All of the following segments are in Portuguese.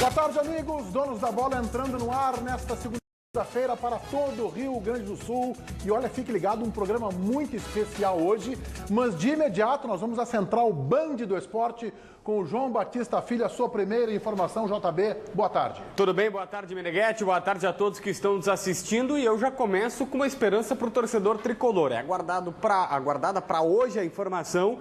Boa tarde, amigos. Donos da bola entrando no ar nesta segunda-feira para todo o Rio Grande do Sul. E olha, fique ligado, um programa muito especial hoje. Mas de imediato nós vamos à Central Band do Esporte com o João Batista Filho, a sua primeira informação. JB, boa tarde. Tudo bem? Boa tarde, Meneghetti. Boa tarde a todos que estão nos assistindo. E eu já começo com uma esperança para o torcedor tricolor. É aguardada para hoje a informação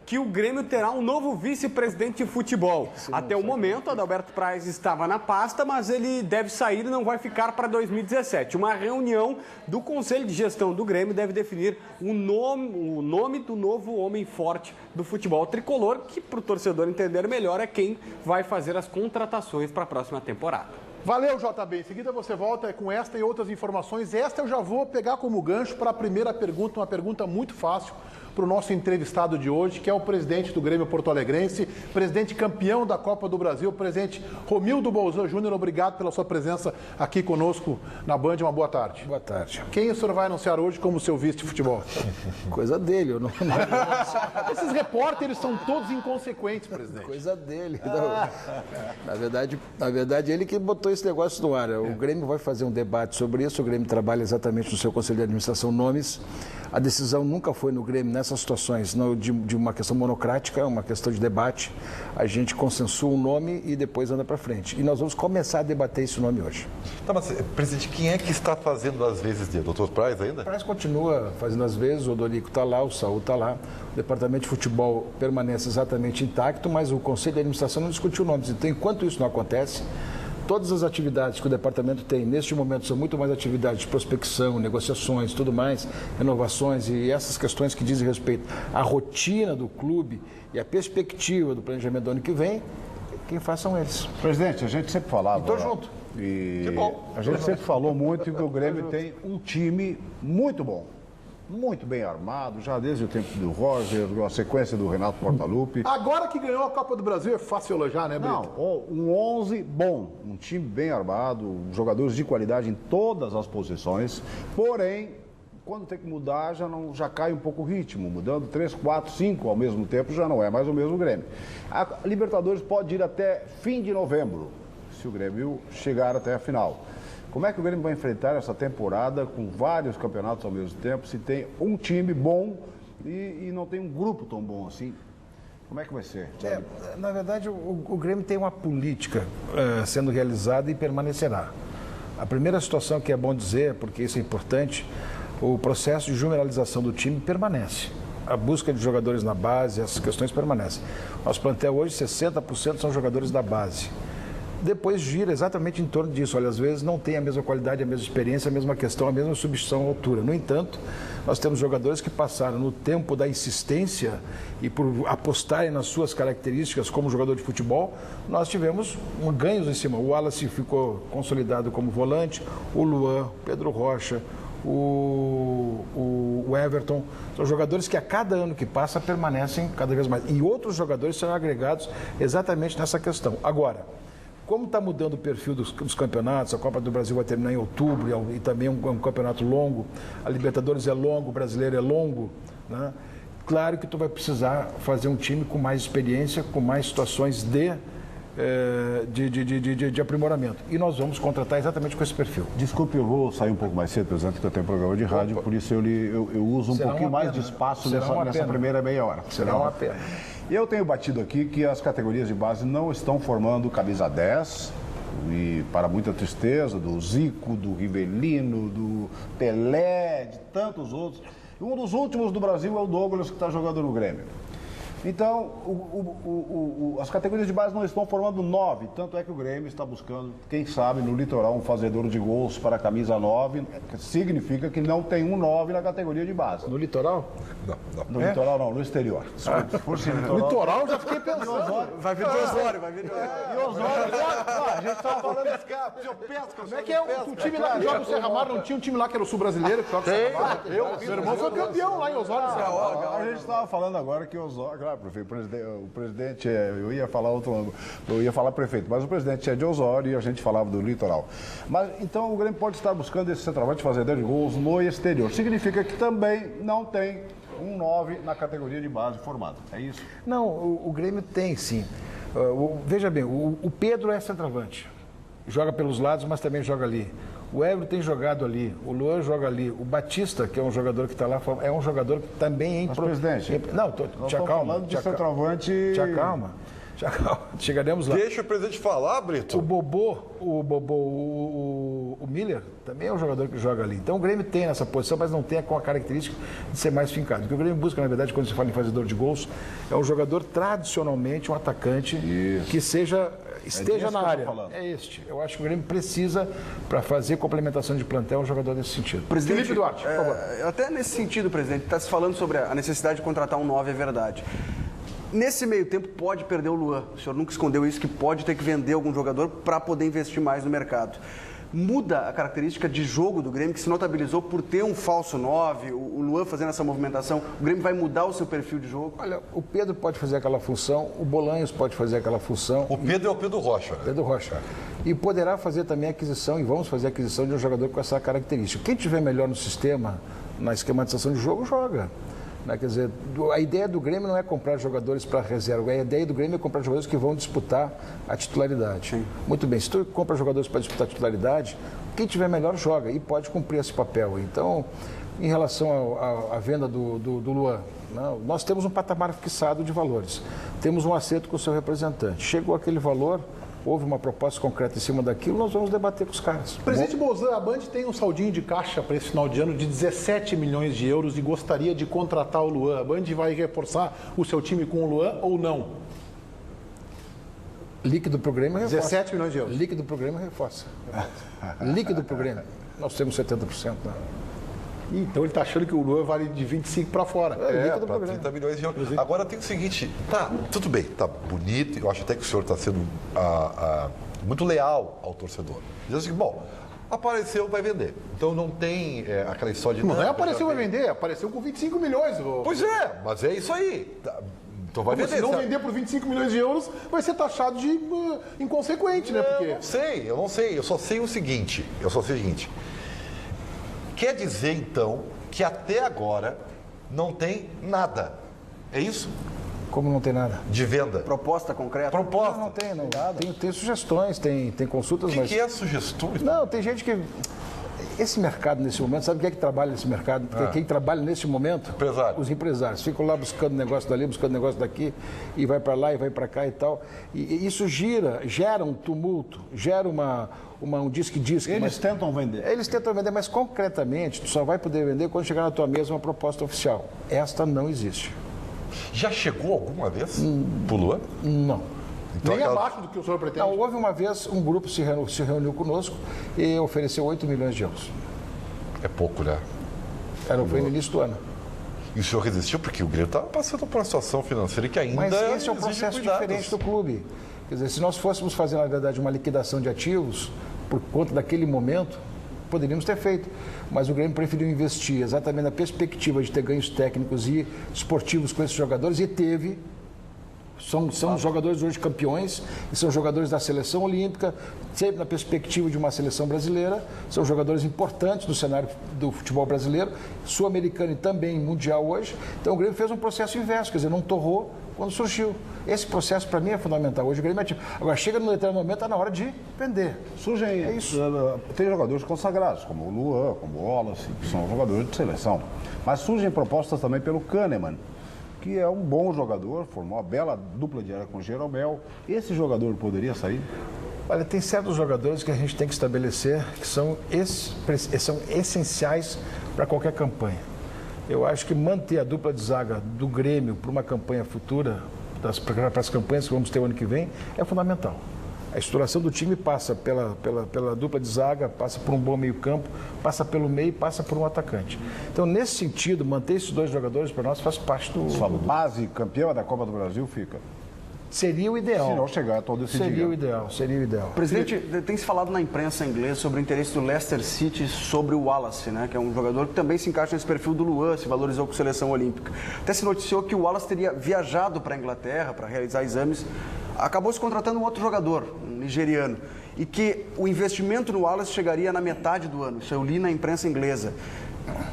que o Grêmio terá um novo vice-presidente de futebol. Até o momento, Adalberto Praz estava na pasta, mas ele deve sair e não vai ficar para 2017. Uma reunião do Conselho de Gestão do Grêmio deve definir o nome do novo homem forte do futebol tricolor, que, para o torcedor entender melhor, é quem vai fazer as contratações para a próxima temporada. Valeu, JB. Em seguida você volta com esta e outras informações. Esta eu já vou pegar como gancho para a primeira pergunta, uma pergunta muito fácil para o nosso entrevistado de hoje, que é o presidente do Grêmio Porto Alegrense, presidente campeão da Copa do Brasil, presidente Romildo Bolzan Júnior. Obrigado pela sua presença aqui conosco na Band. Uma boa tarde. Boa tarde. Quem o senhor vai anunciar hoje como seu vice de futebol? Coisa dele, eu não... Esses repórteres são todos inconsequentes, presidente. Coisa dele. Na verdade, ele que botou esse negócio no ar. O Grêmio vai fazer um debate sobre isso. O Grêmio trabalha exatamente no seu Conselho de Administração nomes. A decisão nunca foi no Grêmio, nessas situações, não de uma questão monocrática, é uma questão de debate. A gente consensua um nome e depois anda para frente. E nós vamos começar a debater esse nome hoje. Tá, mas, presidente, quem é que está fazendo as vezes dele? Doutor Praz ainda? O Praz continua fazendo as vezes, o Odorico está lá, o Saúl está lá. O departamento de futebol permanece exatamente intacto, mas o Conselho de Administração não discutiu nomes. Então, enquanto isso não acontece, todas as atividades que o departamento tem, neste momento, são muito mais atividades de prospecção, negociações, tudo mais, renovações e essas questões que dizem respeito à rotina do clube e à perspectiva do planejamento do ano que vem, quem faz são eles. Presidente, a gente sempre falava... Estou junto. Que bom. A gente sempre falou muito que o Grêmio tem um time muito bom. Muito bem armado, já desde o tempo do Roger, a sequência do Renato Portaluppi. Agora que ganhou a Copa do Brasil é fácil elogiar, né, Brito? Não, um 11 bom, um time bem armado, jogadores de qualidade em todas as posições, porém, quando tem que mudar, já cai um pouco o ritmo, mudando 3, 4, 5 ao mesmo tempo, já não é mais o mesmo Grêmio. A Libertadores pode ir até fim de novembro, se o Grêmio chegar até a final. Como é que o Grêmio vai enfrentar essa temporada com vários campeonatos ao mesmo tempo, se tem um time bom e não tem um grupo tão bom assim? Como é que vai ser? Na verdade, o Grêmio tem uma política sendo realizada e permanecerá. A primeira situação que é bom dizer, porque isso é importante, o processo de juvenilização do time permanece. A busca de jogadores na base, essas questões permanecem. Nosso plantel hoje, 60% são jogadores da base. Depois gira exatamente em torno disso. Olha, às vezes não tem a mesma qualidade, a mesma experiência, a mesma questão, a mesma substituição à altura. No entanto, nós temos jogadores que passaram no tempo da insistência e por apostarem nas suas características como jogador de futebol, nós tivemos ganhos em cima. O Wallace ficou consolidado como volante, o Luan, Pedro Rocha, o Everton, são jogadores que a cada ano que passa permanecem cada vez mais. E outros jogadores são agregados exatamente nessa questão. Agora, como está mudando o perfil dos campeonatos, a Copa do Brasil vai terminar em outubro e também um campeonato longo, a Libertadores é longo, o Brasileiro é longo, né? Claro que tu vai precisar fazer um time com mais experiência, com mais situações de aprimoramento. E nós vamos contratar exatamente com esse perfil. Desculpe, eu vou sair um pouco mais cedo, presidente, que eu tenho programa de rádio, por isso eu uso um pouquinho mais de espaço nessa primeira meia hora. Será uma pena. E eu tenho batido aqui que as categorias de base não estão formando camisa 10, e para muita tristeza, do Zico, do Rivelino, do Pelé, de tantos outros. Um dos últimos do Brasil é o Douglas, que está jogando no Grêmio. Então, as categorias de base não estão formando 9, tanto é que o Grêmio está buscando, quem sabe, no litoral, um fazedor de gols para a camisa 9, que significa que não tem um 9 na categoria de base. No litoral? Não. No litoral não, no exterior. Se fosse no litoral, já fiquei pensando. Vai vir de Osório, vai vir de Osório. E Osório, a gente estava falando de Como é que é o time lá que joga o Serra Mar? Não tinha um time lá que era o sul-brasileiro que joga o Serra Mar? Meu irmão foi campeão lá em Osório. A gente estava falando agora que Osório, claro, o presidente eu ia falar eu ia falar prefeito, mas o presidente é de Osório e a gente falava do litoral. Mas então o Grêmio pode estar buscando esse centroavante fazedor de gols no exterior. Significa que também não tem um 9 na categoria de base formado. É isso? Não, o Grêmio tem sim. Veja bem, o Pedro é centroavante. Joga pelos lados, mas também joga ali. O Évora tem jogado ali, o Luan joga ali, o Batista, que é um jogador que está lá, é um jogador que também é presidente, não, te acalma. Falando de centroavante. Te acalma. Chegaremos lá. Deixa o presidente falar, Brito. O Miller também é um jogador que joga ali. Então o Grêmio tem nessa posição, mas não tem com a característica de ser mais fincado. O que o Grêmio busca, na verdade, quando se fala em fazedor de gols, é um jogador tradicionalmente, um atacante que esteja na área. É este. Eu acho que o Grêmio precisa, para fazer complementação de plantel, um jogador desse sentido. Presidente, Felipe Duarte, por favor. Até nesse sentido, presidente, está se falando sobre a necessidade de contratar um 9, é verdade. Nesse meio tempo pode perder o Luan. O senhor nunca escondeu isso, que pode ter que vender algum jogador para poder investir mais no mercado. Muda a característica de jogo do Grêmio, que se notabilizou por ter um falso 9, o Luan fazendo essa movimentação. O Grêmio vai mudar o seu perfil de jogo? Olha, o Pedro pode fazer aquela função, o Bolanhos pode fazer aquela função. O Pedro é o Pedro Rocha. Né? Pedro Rocha. E poderá fazer também a aquisição, e vamos fazer a aquisição de um jogador com essa característica. Quem tiver melhor no sistema, na esquematização de jogo, joga. Quer dizer, a ideia do Grêmio não é comprar jogadores para reserva, a ideia do Grêmio é comprar jogadores que vão disputar a titularidade. Sim. Muito bem, se tu compra jogadores para disputar a titularidade, quem tiver melhor joga e pode cumprir esse papel. Então, em relação à venda do Luan, nós temos um patamar fixado de valores, temos um acerto com o seu representante. Chegou aquele valor, houve uma proposta concreta em cima daquilo, nós vamos debater com os caras. Presidente Bozan, a Band tem um saldinho de caixa para esse final de ano de 17 milhões de euros e gostaria de contratar o Luan. A Band vai reforçar o seu time com o Luan ou não? Líquido para o Grêmio reforça. 17 milhões de euros. Líquido para o Grêmio reforça. Líquido para o Grêmio. Nós temos 70%. Né? Então ele está achando que o Luan vale de 25 para fora. Para 30 milhões de euros. Agora tem o seguinte, tudo bem, tá bonito, eu acho até que o senhor está sendo muito leal ao torcedor. Diz assim, bom, apareceu, vai vender. Então não tem aquela história de... Não é apareceu, vai vender, apareceu com 25 milhões. Pois é, mas é isso aí. Então vai vender. Se não vender por 25 milhões de euros, vai ser taxado de inconsequente, né? Porque... Eu não sei, eu só sei o seguinte, quer dizer, então, que até agora não tem nada. É isso? Como não tem nada? De venda. Proposta concreta? Proposta. Não tem nada. Tem sugestões, tem consultas, mas... O que é sugestões? Não, tem gente que... Esse mercado, nesse momento, sabe quem é que trabalha nesse mercado? Porque quem trabalha nesse momento? Empresário. Os empresários. Ficam lá buscando negócio dali, buscando negócio daqui, e vai para lá e vai para cá e tal. E isso gera um tumulto, gera um disque-disque. Eles tentam vender. Eles tentam vender, mas concretamente, tu só vai poder vender quando chegar na tua mesa uma proposta oficial. Esta não existe. Já chegou alguma vez pro Luan? Não. Então, nem abaixo do que o senhor pretende? Não, houve uma vez, um grupo se reuniu conosco e ofereceu 8 milhões de euros. É pouco, né? Foi no início do ano. E o senhor resistiu porque o Grêmio estava passando por uma situação financeira que ainda... Mas esse é um processo diferente do clube. Quer dizer, se nós fôssemos fazer, na verdade, uma liquidação de ativos, por conta daquele momento, poderíamos ter feito. Mas o Grêmio preferiu investir exatamente na perspectiva de ter ganhos técnicos e esportivos com esses jogadores e teve... São jogadores hoje campeões e são jogadores da seleção olímpica, sempre na perspectiva de uma seleção brasileira, são jogadores importantes no cenário do futebol brasileiro, sul-americano e também mundial hoje. Então o Grêmio fez um processo inverso, quer dizer, não torrou quando surgiu. Esse processo para mim é fundamental. Hoje o Grêmio é ativo. Agora chega num determinado momento, está na hora de vender. Surgem, é isso. Tem jogadores consagrados, como o Luan, como o Wallace, que são jogadores de seleção. Mas surgem propostas também pelo Kahneman, que é um bom jogador, formou uma bela dupla de era com o Jeromel. Esse jogador poderia sair? Olha, tem certos jogadores que a gente tem que estabelecer que são essenciais para qualquer campanha. Eu acho que manter a dupla de zaga do Grêmio para uma campanha futura, para as campanhas que vamos ter o ano que vem, é fundamental. A estruturação do time passa pela dupla de zaga, passa por um bom meio-campo, passa pelo meio e passa por um atacante. Então, nesse sentido, manter esses dois jogadores para nós faz parte do... Sua base campeã da Copa do Brasil fica? Seria o ideal. Se não chegar todo esse dinheiro. Seria o ideal. Presidente, tem se falado na imprensa inglesa sobre o interesse do Leicester City sobre o Wallace, né? Que é um jogador que também se encaixa nesse perfil do Luan, se valorizou com a seleção olímpica. Até se noticiou que o Wallace teria viajado para a Inglaterra para realizar exames, acabou se contratando um outro jogador, um nigeriano, e que o investimento no Wallace chegaria na metade do ano. Isso eu li na imprensa inglesa.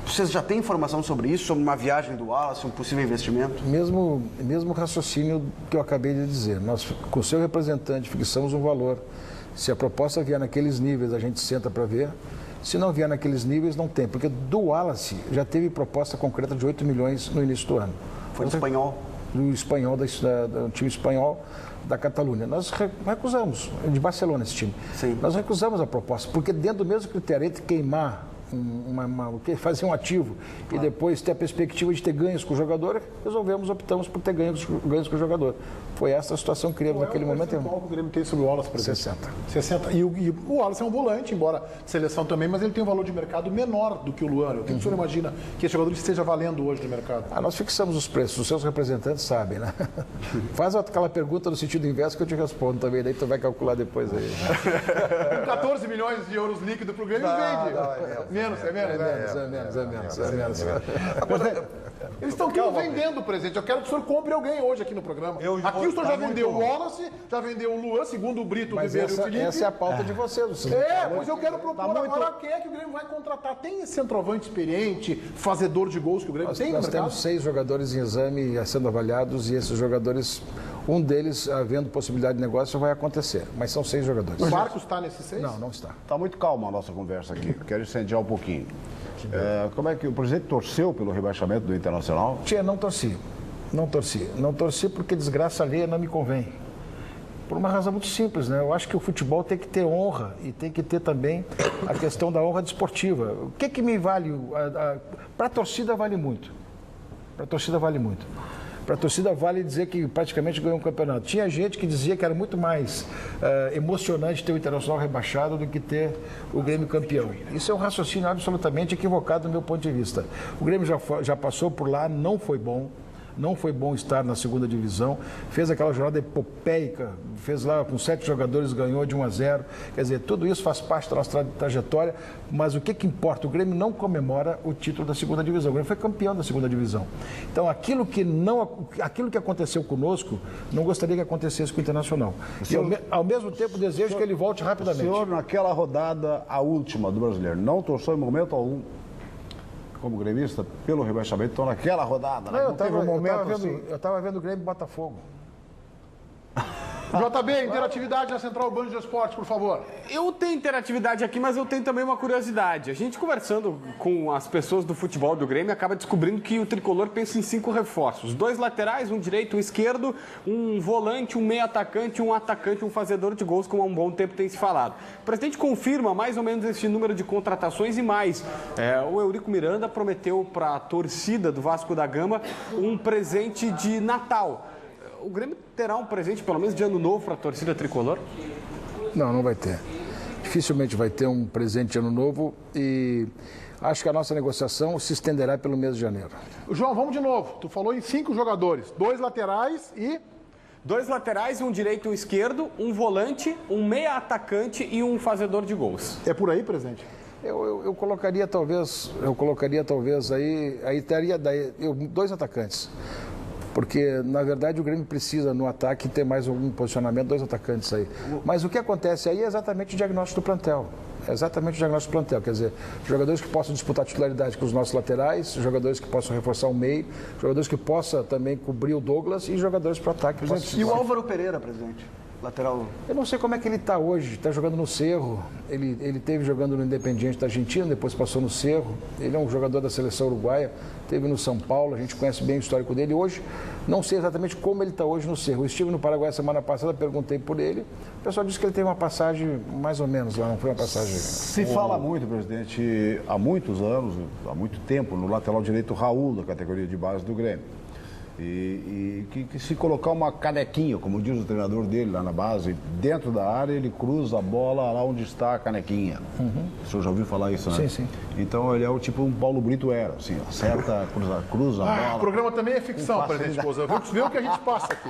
Vocês já têm informação sobre isso, sobre uma viagem do Wallace, um possível investimento? Mesmo raciocínio que eu acabei de dizer. Nós, com o seu representante, fixamos um valor. Se a proposta vier naqueles níveis, a gente senta para ver. Se não vier naqueles níveis, não tem. Porque do Wallace já teve proposta concreta de 8 milhões no início do ano. Foi do espanhol? Do espanhol, do time espanhol da Catalunha. Nós recusamos, de Barcelona esse time. Sim. Nós recusamos a proposta, porque dentro do mesmo critério, entre queimar fazer um ativo e depois ter a perspectiva de ter ganhos com o jogador, optamos por ter ganhos com o jogador. Foi essa a situação que criamos naquele momento. Qual o Grêmio tem sobre o Wallace, por exemplo? 60. E o Wallace é um volante, embora seleção também, mas ele tem um valor de mercado menor do que o Luan. O que o senhor imagina que esse jogador esteja valendo hoje no mercado? Nós fixamos os preços, os seus representantes sabem, né? Faz aquela pergunta no sentido inverso que eu te respondo também, daí tu vai calcular depois aí. Com 14 milhões de euros líquido para o Grêmio, vende. É menos. Agora, eles estão tudo vendendo o presente. Eu quero que o senhor compre alguém hoje aqui no programa. Aqui o senhor já vendeu o Wallace, já vendeu o Luan, segundo o Brito, o Ribeiro e o Felipe. Essa é a pauta de vocês. Pois eu quero propor agora quem é que o Grêmio vai contratar. Tem esse centroavante experiente, fazedor de gols que o Grêmio tem no mercado? Nós temos 6 jogadores em exame sendo avaliados e esses jogadores, um deles, havendo possibilidade de negócio, vai acontecer. Mas são 6 jogadores. O Marcos está nesses 6? Não está. Está muito calma a nossa conversa aqui. Quero incendiar um pouquinho. Como é que o presidente torceu pelo rebaixamento do Internacional? Não torci porque desgraça alheia não me convém. Por uma razão muito simples, né? Eu acho que o futebol tem que ter honra e tem que ter também a questão da honra desportiva. O que me vale? Para a torcida vale muito. Para a torcida vale dizer que praticamente ganhou um campeonato. Tinha gente que dizia que era muito mais emocionante ter o Internacional rebaixado do que ter o Grêmio campeão. Isso é um raciocínio absolutamente equivocado do meu ponto de vista. O Grêmio já passou por lá, não foi bom. Não foi bom estar na segunda divisão, fez aquela jornada epopeica, fez lá com 7 jogadores, ganhou de 1-0. Quer dizer, tudo isso faz parte da nossa trajetória, mas o que importa? O Grêmio não comemora o título da segunda divisão. O Grêmio foi campeão da segunda divisão. Então, aquilo que aconteceu conosco, não gostaria que acontecesse com o Internacional. E ao mesmo tempo, desejo que ele volte rapidamente. O senhor, naquela rodada, a última do Brasileiro, não torceu em momento algum como gremista pelo rebaixamento, então naquela rodada, não, eu estava vendo o Grêmio e Botafogo. JB, interatividade na Central Band de Esportes, por favor. Eu tenho interatividade aqui, mas eu tenho também uma curiosidade. A gente conversando com as pessoas do futebol do Grêmio acaba descobrindo que o tricolor pensa em 5 reforços. 2 laterais, um direito, um esquerdo, um volante, um meio atacante, um fazedor de gols, como há um bom tempo tem se falado. O presidente confirma mais ou menos esse número de contratações e mais. O Eurico Miranda prometeu para a torcida do Vasco da Gama um presente de Natal. O Grêmio terá um presente, pelo menos de ano novo, para a torcida tricolor? Não vai ter. Dificilmente vai ter um presente de ano novo e acho que a nossa negociação se estenderá pelo mês de janeiro. João, vamos de novo. Tu falou em 5 jogadores, 2 laterais e... 2 laterais, um direito e um esquerdo, um volante, um meia atacante e um fazedor de gols. É por aí, presidente? Eu colocaria talvez aí teria 2 atacantes. Porque, na verdade, o Grêmio precisa, no ataque, ter mais algum posicionamento, 2 atacantes aí. Mas o que acontece aí é exatamente o diagnóstico do plantel. Quer dizer, jogadores que possam disputar titularidade com os nossos laterais, jogadores que possam reforçar o meio, jogadores que possam também cobrir o Douglas e jogadores para o ataque. E o Álvaro Pereira, presidente? Lateral. Eu não sei como é que ele está hoje, está jogando no Cerro, ele teve jogando no Independiente da Argentina, depois passou no Cerro, ele é um jogador da seleção uruguaia, teve no São Paulo, a gente conhece bem o histórico dele. Hoje, não sei exatamente como ele está hoje no Cerro. Eu estive no Paraguai semana passada, perguntei por ele, o pessoal disse que ele teve uma passagem mais ou menos lá, não foi uma passagem... Se fala muito, presidente, há muitos anos, há muito tempo, no lateral direito Raul, da categoria de base do Grêmio. E que se colocar uma canequinha, como diz o treinador dele lá na base, dentro da área, ele cruza a bola lá onde está a canequinha. O senhor já ouviu falar isso, né? Sim. Então ele é o tipo um Paulo Brito era, assim, acerta, cruza a bola. O programa também é ficção, presidente Cousa. Vamos ver o que a gente passa aqui.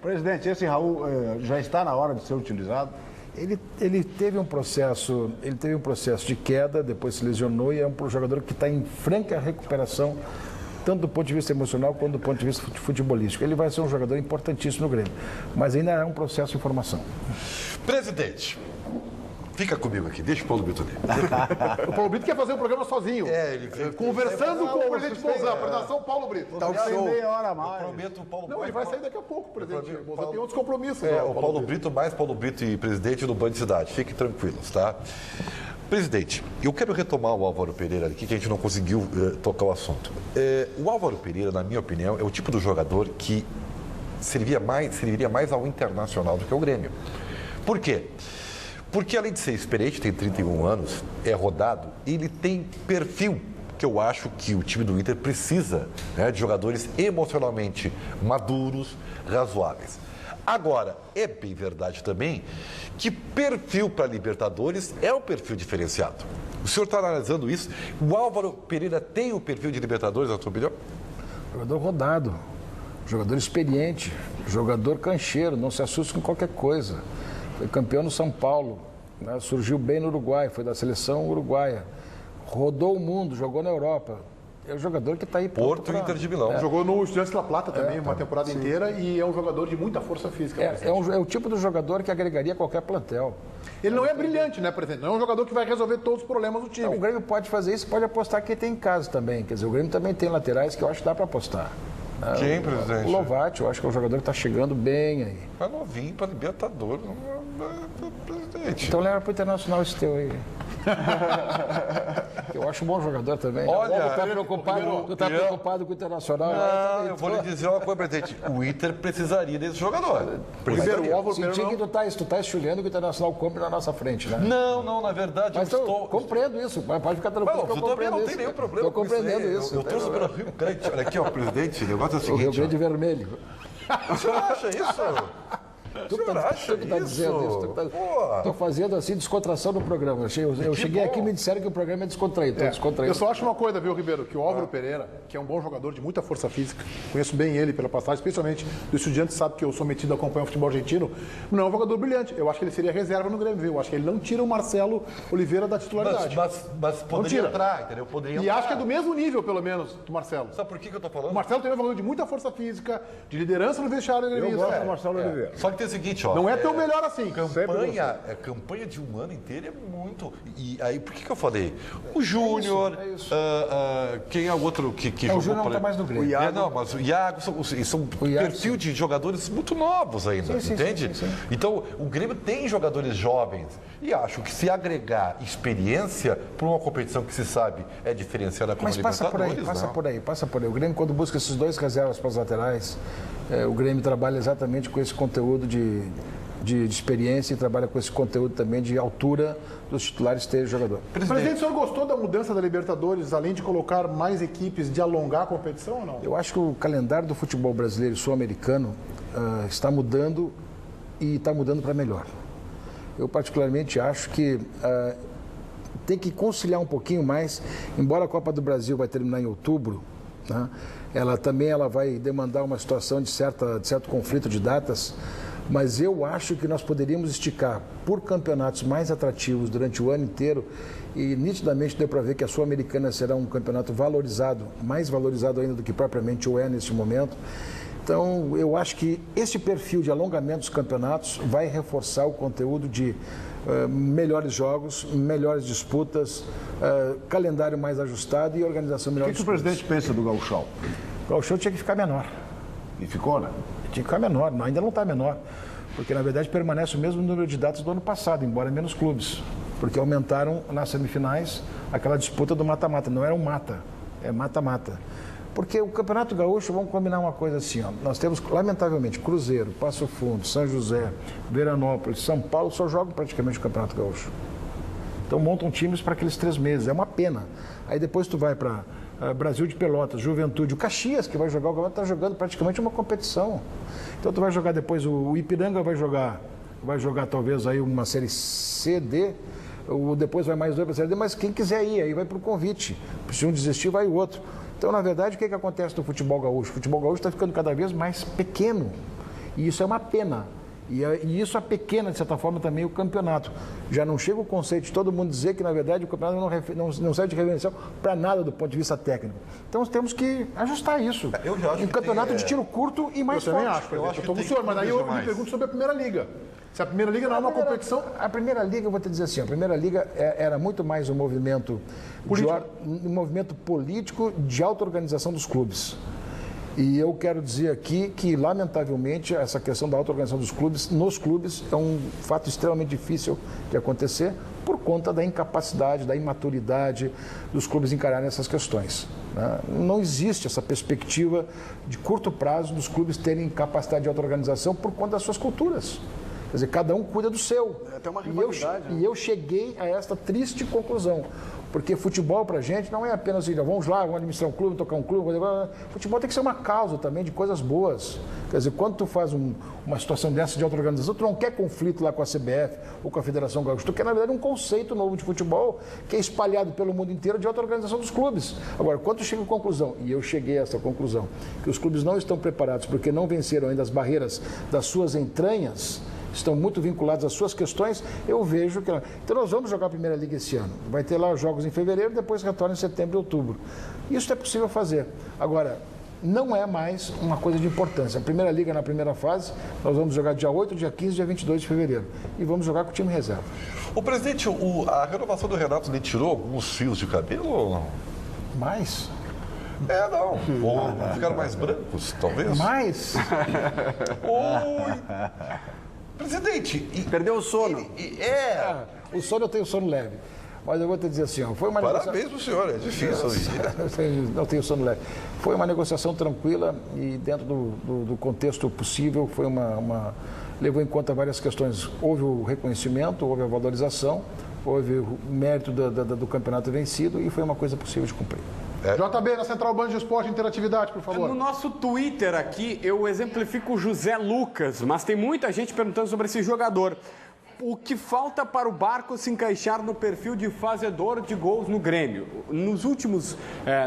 Presidente, esse Raul já está na hora de ser utilizado? Ele teve um processo de queda, depois se lesionou e é um jogador que está em franca recuperação, tanto do ponto de vista emocional quanto do ponto de vista futebolístico. Ele vai ser um jogador importantíssimo no Grêmio, mas ainda é um processo de formação. Presidente, Fica comigo aqui, deixa o Paulo Brito ali. O Paulo Brito quer fazer o programa sozinho. Ele Conversando com o presidente Bolzan, apresentação Paulo Brito. Tá show. meia hora a mais. Prometo o Paulo Não, ele vai sair daqui a pouco, presidente. Bolzan Paulo- tem outros compromissos. O Paulo Brito, mais Paulo Brito e presidente do Band Cidade. Fiquem tranquilos, tá? Presidente, eu quero retomar o Álvaro Pereira aqui, que a gente não conseguiu tocar o assunto. O Álvaro Pereira, na minha opinião, é o tipo do jogador que serviria mais ao Internacional do que ao Grêmio. Por quê? Porque além de ser experiente, tem 31 anos, é rodado, ele tem perfil que eu acho que o time do Inter precisa, né, de jogadores emocionalmente maduros, razoáveis. Agora, é bem verdade também que perfil para Libertadores é um perfil diferenciado. O senhor está analisando isso? O Álvaro Pereira tem o perfil de Libertadores, na sua opinião? Jogador rodado, jogador experiente, jogador cancheiro, não se assuste com qualquer coisa. Foi campeão no São Paulo, né? Surgiu bem no Uruguai, foi da seleção uruguaia. Rodou o mundo, jogou na Europa. É um jogador que está aí Porto e Inter de Milão. Jogou no Estudiantes La Plata também, uma temporada inteira, e é um jogador de muita força física. É o tipo do jogador que agregaria qualquer plantel. Ele não é brilhante, né, presidente? Não é um jogador que vai resolver todos os problemas do time. Então, o Grêmio pode fazer isso, pode apostar quem tem em casa também. Quer dizer, o Grêmio também tem laterais que eu acho que dá para apostar. Quem, presidente? O Lovati, eu acho que é um jogador que está chegando bem aí. É novinho para Libertadores, presidente. Então leva para o Internacional esse teu aí. Eu acho um bom jogador também. Olha, tu tá preocupado com o Internacional. Não, eu vou lhe dizer uma coisa, presidente. O Inter precisaria desse jogador. Primeiro, o Álvaro Senti Pereira que tu tá enxergando que o Internacional compre na nossa frente, né? Não, na verdade, Mas eu eu estou... compreendo isso, mas pode ficar tranquilo que eu Eu também compreendo não isso. tem nenhum problema Estou compreendendo isso. Eu torço pelo Rio Grande. Olha aqui, ó, presidente, o negócio é o O Rio seguinte, Grande Vermelho. ó. O senhor acha isso? Tu que tá dizendo isso. Pô. Tô fazendo assim descontração no programa. Eu cheguei aqui e me disseram que o programa é descontraído. Tô descontraído. Eu só acho uma coisa, viu, Ribeiro? Que o Álvaro Pereira, que é um bom jogador de muita força física, conheço bem ele pela passagem, especialmente do Estudiantes, sabe que eu sou metido a acompanhar o futebol argentino, não é um jogador brilhante. Eu acho que ele seria reserva no Grêmio, viu? Eu acho que ele não tira o Marcelo Oliveira da titularidade. Mas poderia entrar, entendeu? Poderia E entrar. acho que é do mesmo nível, pelo menos, do Marcelo. Sabe por que eu tô O falando? Marcelo também é um jogador de muita força física, de liderança no vestiário Eu gremista. gosto do Marcelo Oliveira. Só que tem o seguinte, ó. Não é tão melhor assim. Campanha de um ano inteiro é muito. E aí, por que eu falei? O Júnior, quem é o outro que jogou? O Júnior não tá mais no Grêmio. Não, mas o Iago são perfil de jogadores muito novos ainda, entende? Sim. Então, o Grêmio tem jogadores jovens. E acho que se agregar experiência para uma competição que se sabe é diferenciada como Mas passa por aí, passa por aí. O Grêmio, quando busca esses dois reservas para as laterais, o Grêmio trabalha exatamente com esse conteúdo de experiência e trabalha com esse conteúdo também de altura dos titulares terem jogador. Presidente, o senhor gostou da mudança da Libertadores, além de colocar mais equipes, de alongar a competição ou não? Eu acho que o calendário do futebol brasileiro e sul-americano está mudando e está mudando para melhor. Eu particularmente acho que tem que conciliar um pouquinho mais, embora a Copa do Brasil vai terminar em outubro, né? Ela vai demandar uma situação de certo conflito de datas, mas eu acho que nós poderíamos esticar por campeonatos mais atrativos durante o ano inteiro e nitidamente deu para ver que a Sul-Americana será um campeonato valorizado, mais valorizado ainda do que propriamente o é nesse momento. Então, eu acho que esse perfil de alongamento dos campeonatos vai reforçar o conteúdo de melhores jogos, melhores disputas, calendário mais ajustado e organização melhor. O que o presidente pensa do Gauchão? O Gauchão tinha que ficar menor. E ficou, né? Tinha que ficar menor, ainda não está menor, porque na verdade permanece o mesmo número de datas do ano passado, embora menos clubes, porque aumentaram nas semifinais aquela disputa do mata-mata, não era um mata, é mata-mata. Porque o Campeonato Gaúcho, vamos combinar uma coisa assim, ó, nós temos, lamentavelmente, Cruzeiro, Passo Fundo, São José, Veranópolis, São Paulo, só jogam praticamente o Campeonato Gaúcho. Então montam times para aqueles 3 meses, é uma pena. Aí depois tu vai para Brasil de Pelotas, Juventude, o Caxias, que vai jogar o campeonato, está jogando praticamente uma competição. Então tu vai jogar depois, o Ipiranga vai jogar talvez aí uma série C, D, ou depois vai mais 2 para a série D, mas quem quiser ir, aí vai para o convite. Se um desistir, vai o outro. Então, na verdade, o que acontece no futebol gaúcho? O futebol gaúcho está ficando cada vez mais pequeno. E isso é uma pena. E isso apequena, de certa forma, também o campeonato. Já não chega o conceito de todo mundo dizer que, na verdade, o campeonato não serve de referencial para nada do ponto de vista técnico. Então, temos que ajustar isso. Eu já acho um que campeonato de tiro curto e mais Eu forte. também acho, Eu eu acho estou que com o tem senhor, mas aí eu mais. me pergunto sobre a Primeira Liga. Se a Primeira Liga não é uma competição... A Primeira Liga, eu vou te dizer assim, a Primeira Liga era muito mais um movimento político de auto-organização dos clubes. E eu quero dizer aqui que, lamentavelmente, essa questão da auto-organização dos clubes, nos clubes, é um fato extremamente difícil de acontecer por conta da incapacidade, da imaturidade dos clubes encararem essas questões. Né? Não existe essa perspectiva de curto prazo dos clubes terem capacidade de auto-organização por conta das suas culturas. Quer dizer, cada um cuida do seu. É até uma rivalidade, E eu cheguei a esta triste conclusão. Porque futebol pra gente não é apenas assim, vamos lá, vamos administrar um clube, tocar um clube. Futebol tem que ser uma causa também de coisas boas. Quer dizer, quando tu faz uma situação dessa de auto-organização, tu não quer conflito lá com a CBF ou com a Federação Gaúcha. Tu quer, na verdade, um conceito novo de futebol que é espalhado pelo mundo inteiro de auto-organização dos clubes. Agora, quando tu chega à conclusão, e eu cheguei a essa conclusão, que os clubes não estão preparados porque não venceram ainda as barreiras das suas entranhas, estão muito vinculados às suas questões, eu vejo que... Então nós vamos jogar a Primeira Liga esse ano. Vai ter lá os jogos em fevereiro, depois retorna em setembro e outubro. Isso é possível fazer. Agora, não é mais uma coisa de importância. A Primeira Liga, na primeira fase, nós vamos jogar dia 8, dia 15, dia 22 de fevereiro. E vamos jogar com o time reserva. O presidente, a renovação do Renato lhe tirou alguns fios de cabelo ou não? Mais? Não. Ou ficaram mais brancos, talvez? Mais? Oi. Presidente, Perdeu o sono. O sono, eu tenho sono leve. Mas eu vou te dizer assim, ó, foi uma parabéns pro senhor, é difícil. Não tenho sono leve. Foi uma negociação tranquila e dentro do contexto possível, foi levou em conta várias questões. Houve o reconhecimento, houve a valorização, houve o mérito do campeonato vencido e foi uma coisa possível de cumprir. JB, na Central Band de Esporte, interatividade, por favor. No nosso Twitter aqui, eu exemplifico o José Lucas, mas tem muita gente perguntando sobre esse jogador. O que falta para o Barco se encaixar no perfil de fazedor de gols no Grêmio?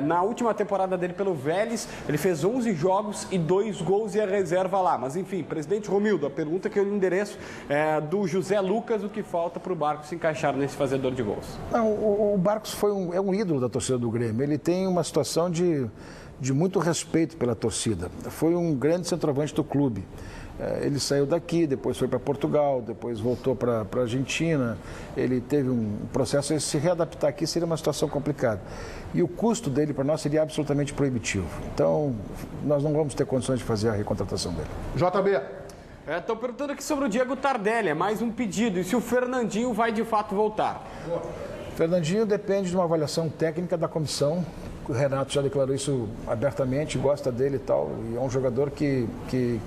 Na última temporada dele pelo Vélez, ele fez 11 jogos e 2 gols e a reserva lá. Mas enfim, presidente Romildo, a pergunta que eu lhe endereço é do José Lucas, o que falta para o Barco se encaixar nesse fazedor de gols? Não, o Barcos é um ídolo da torcida do Grêmio. Ele tem uma situação de muito respeito pela torcida. Foi um grande centroavante do clube. Ele saiu daqui, depois foi para Portugal, depois voltou para a Argentina. Ele teve um processo de se readaptar aqui, seria uma situação complicada. E o custo dele para nós seria absolutamente proibitivo. Então, nós não vamos ter condições de fazer a recontratação dele. JB. Estou perguntando aqui sobre o Diego Tardelli, é mais um pedido. E se o Fernandinho vai de fato voltar? Fernandinho depende de uma avaliação técnica da comissão. O Renato já declarou isso abertamente, gosta dele e tal. E é um jogador que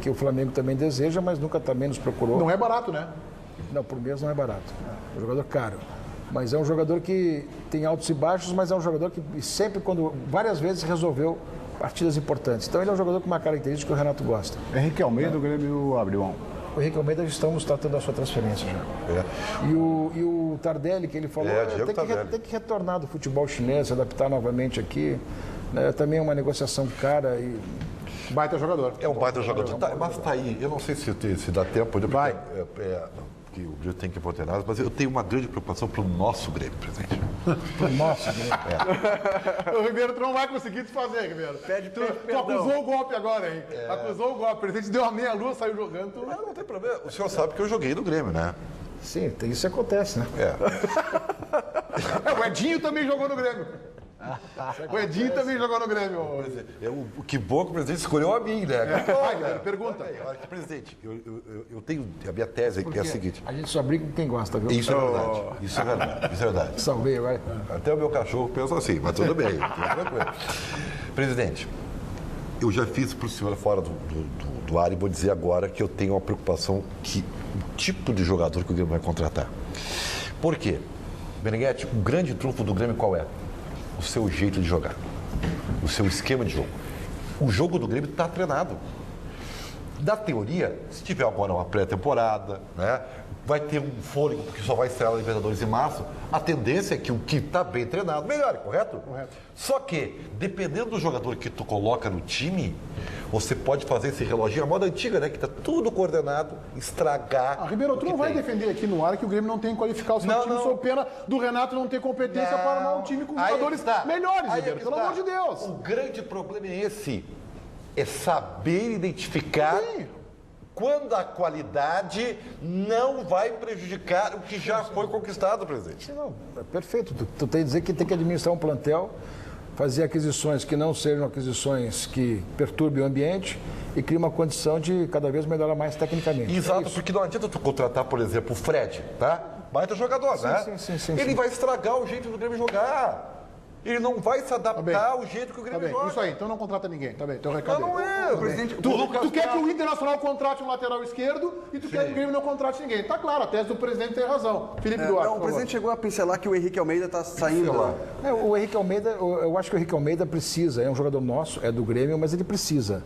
o Flamengo também deseja, mas nunca também nos procurou. Não é barato, né? Não, por mês não é barato. É um jogador caro. Mas é um jogador que tem altos e baixos, mas é um jogador que sempre, várias vezes, resolveu partidas importantes. Então ele é um jogador com uma característica que o Renato gosta. Henrique Almeida, o Grêmio abriu mão. O Henrique Almeida estamos tratando a sua transferência já. E o Tardelli, que ele falou, tem que retornar do futebol chinês, se adaptar novamente aqui. Também é uma negociação cara e... Baita jogador. É um baita jogador. Mas tá aí, eu não sei se dá tempo. Vai. Que o Grêmio tem que importar nada, mas eu tenho uma grande preocupação para o nosso Grêmio, presidente. Para o nosso Grêmio? O Ribeiro, tu não vai conseguir desfazer, Ribeiro. Tu acusou o golpe agora, hein? Acusou o golpe. O presidente deu a meia-lua, saiu jogando. Não tem problema. O senhor sabe que eu joguei no Grêmio, né? Sim, isso acontece, né? O Edinho também jogou no Grêmio. O Edinho também jogou no Grêmio. Que bom que o presidente escolheu a mim, né? Vai, pergunta. Olha, presidente, eu tenho a minha tese que é a seguinte. A gente só briga com quem gosta, viu? Isso é verdade. Isso é verdade. Isso é verdade. Salvei, vai. Até o meu cachorro pensa assim, mas tudo bem. Tudo tranquilo. Presidente, eu já fiz para o senhor fora do ar e vou dizer agora que eu tenho uma preocupação que o tipo de jogador que o Grêmio vai contratar. Por quê? Beneguete, o grande trunfo do Grêmio qual é? O seu jeito de jogar, o seu esquema de jogo. O jogo do Grêmio está treinado. Na teoria, se tiver agora uma pré-temporada, né, vai ter um fôlego, porque só vai estrear a Libertadores em março, a tendência é que o que está bem treinado melhore, correto? Correto. Só que, dependendo do jogador que tu coloca no time, você pode fazer esse reloginho, a moda antiga, né? Que tá tudo coordenado, estragar. Ribeiro, tu não vai defender aqui no ar que o Grêmio não tem que qualificar o seu time, sou pena do Renato não ter competência para armar um time com jogadores melhores, Ribeiro, pelo amor de Deus. O grande problema é esse, é saber identificar quando a qualidade não vai prejudicar o que já foi conquistado, presidente. Não, é perfeito. Tu tem que dizer que tem que administrar um plantel, fazer aquisições que não sejam aquisições que perturbem o ambiente e criar uma condição de cada vez melhorar mais tecnicamente. Exato, porque não adianta tu contratar, por exemplo, o Fred, tá? Baita jogador, né? Sim, Ele vai estragar o jeito do Grêmio jogar. Ele não vai se adaptar ao jeito que o Grêmio joga. Isso aí, então não contrata ninguém. Tá bem, teu recado. Não é, presidente. Tu quer que o Internacional contrate um lateral esquerdo e tu quer que o Grêmio não contrate ninguém. Tá claro, a tese do presidente tem razão. Felipe Duarte. O presidente chegou a pincelar que o Henrique Almeida está saindo lá. O Henrique Almeida, eu acho que o Henrique Almeida precisa, é um jogador nosso, é do Grêmio, mas ele precisa,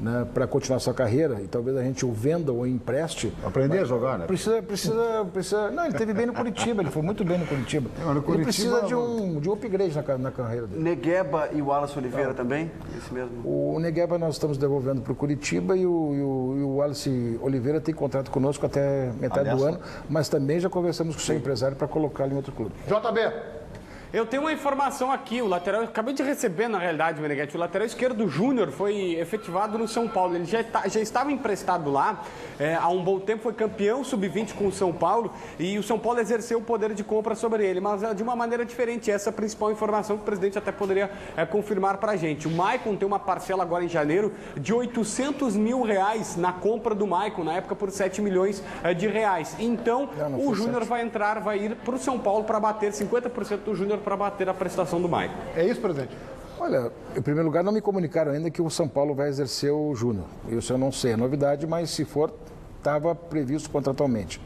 né, para continuar sua carreira, e talvez a gente o venda ou empreste. Aprender a jogar, né? Precisa. Não, ele teve bem no Curitiba, ele foi muito bem no Curitiba. Ele precisa de um upgrade na carreira dele. Negueba e o Wallace Oliveira também? Esse mesmo? O Negueba nós estamos devolvendo para o Curitiba e o Wallace Oliveira tem contrato conosco até metade do ano, mas também já conversamos com o seu empresário para colocá-lo em outro clube. JB. Eu tenho uma informação aqui, o lateral, acabei de receber na realidade, Meneghetti, o lateral esquerdo Júnior foi efetivado no São Paulo, ele já estava emprestado lá, há um bom tempo foi campeão sub-20 com o São Paulo e o São Paulo exerceu o poder de compra sobre ele, mas de uma maneira diferente, essa é a principal informação que o presidente até poderia confirmar pra gente. O Maicon tem uma parcela agora em janeiro de R$800 mil na compra do Maicon, na época por 7 milhões de reais. Então, o Júnior vai ir para o São Paulo para bater 50% do Júnior para bater a prestação do Maicon. É isso, presidente? Olha, em primeiro lugar, não me comunicaram ainda que o São Paulo vai exercer o Júnior. Isso eu não sei, é novidade, mas se for, estava previsto contratualmente.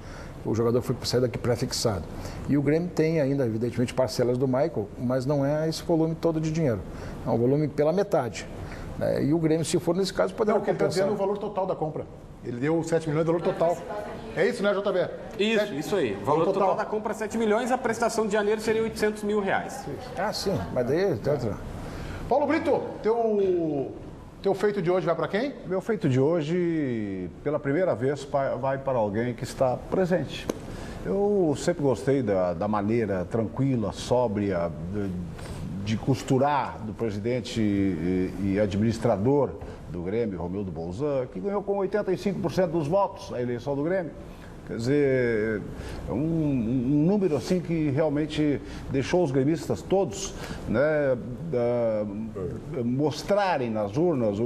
O jogador foi sair daqui pré-fixado. E o Grêmio tem ainda, evidentemente, parcelas do Michael, mas não é esse volume todo de dinheiro. É um volume pela metade. E o Grêmio, se for nesse caso, poderá compensar. Ele está dizendo o valor total da compra. Ele deu 7 milhões de valor total. É isso, né, JB? Isso aí. O valor total da compra é 7 milhões, a prestação de janeiro seria R$800 mil. Ah, sim, mas daí... Paulo Brito, teu feito de hoje vai para quem? Meu feito de hoje, pela primeira vez, vai para alguém que está presente. Eu sempre gostei da maneira tranquila, sóbria, de costurar do presidente e administrador do Grêmio, Romildo Bolzan, que ganhou com 85% dos votos a eleição do Grêmio. Quer dizer, um número assim que realmente deixou os gremistas todos, né, mostrarem nas urnas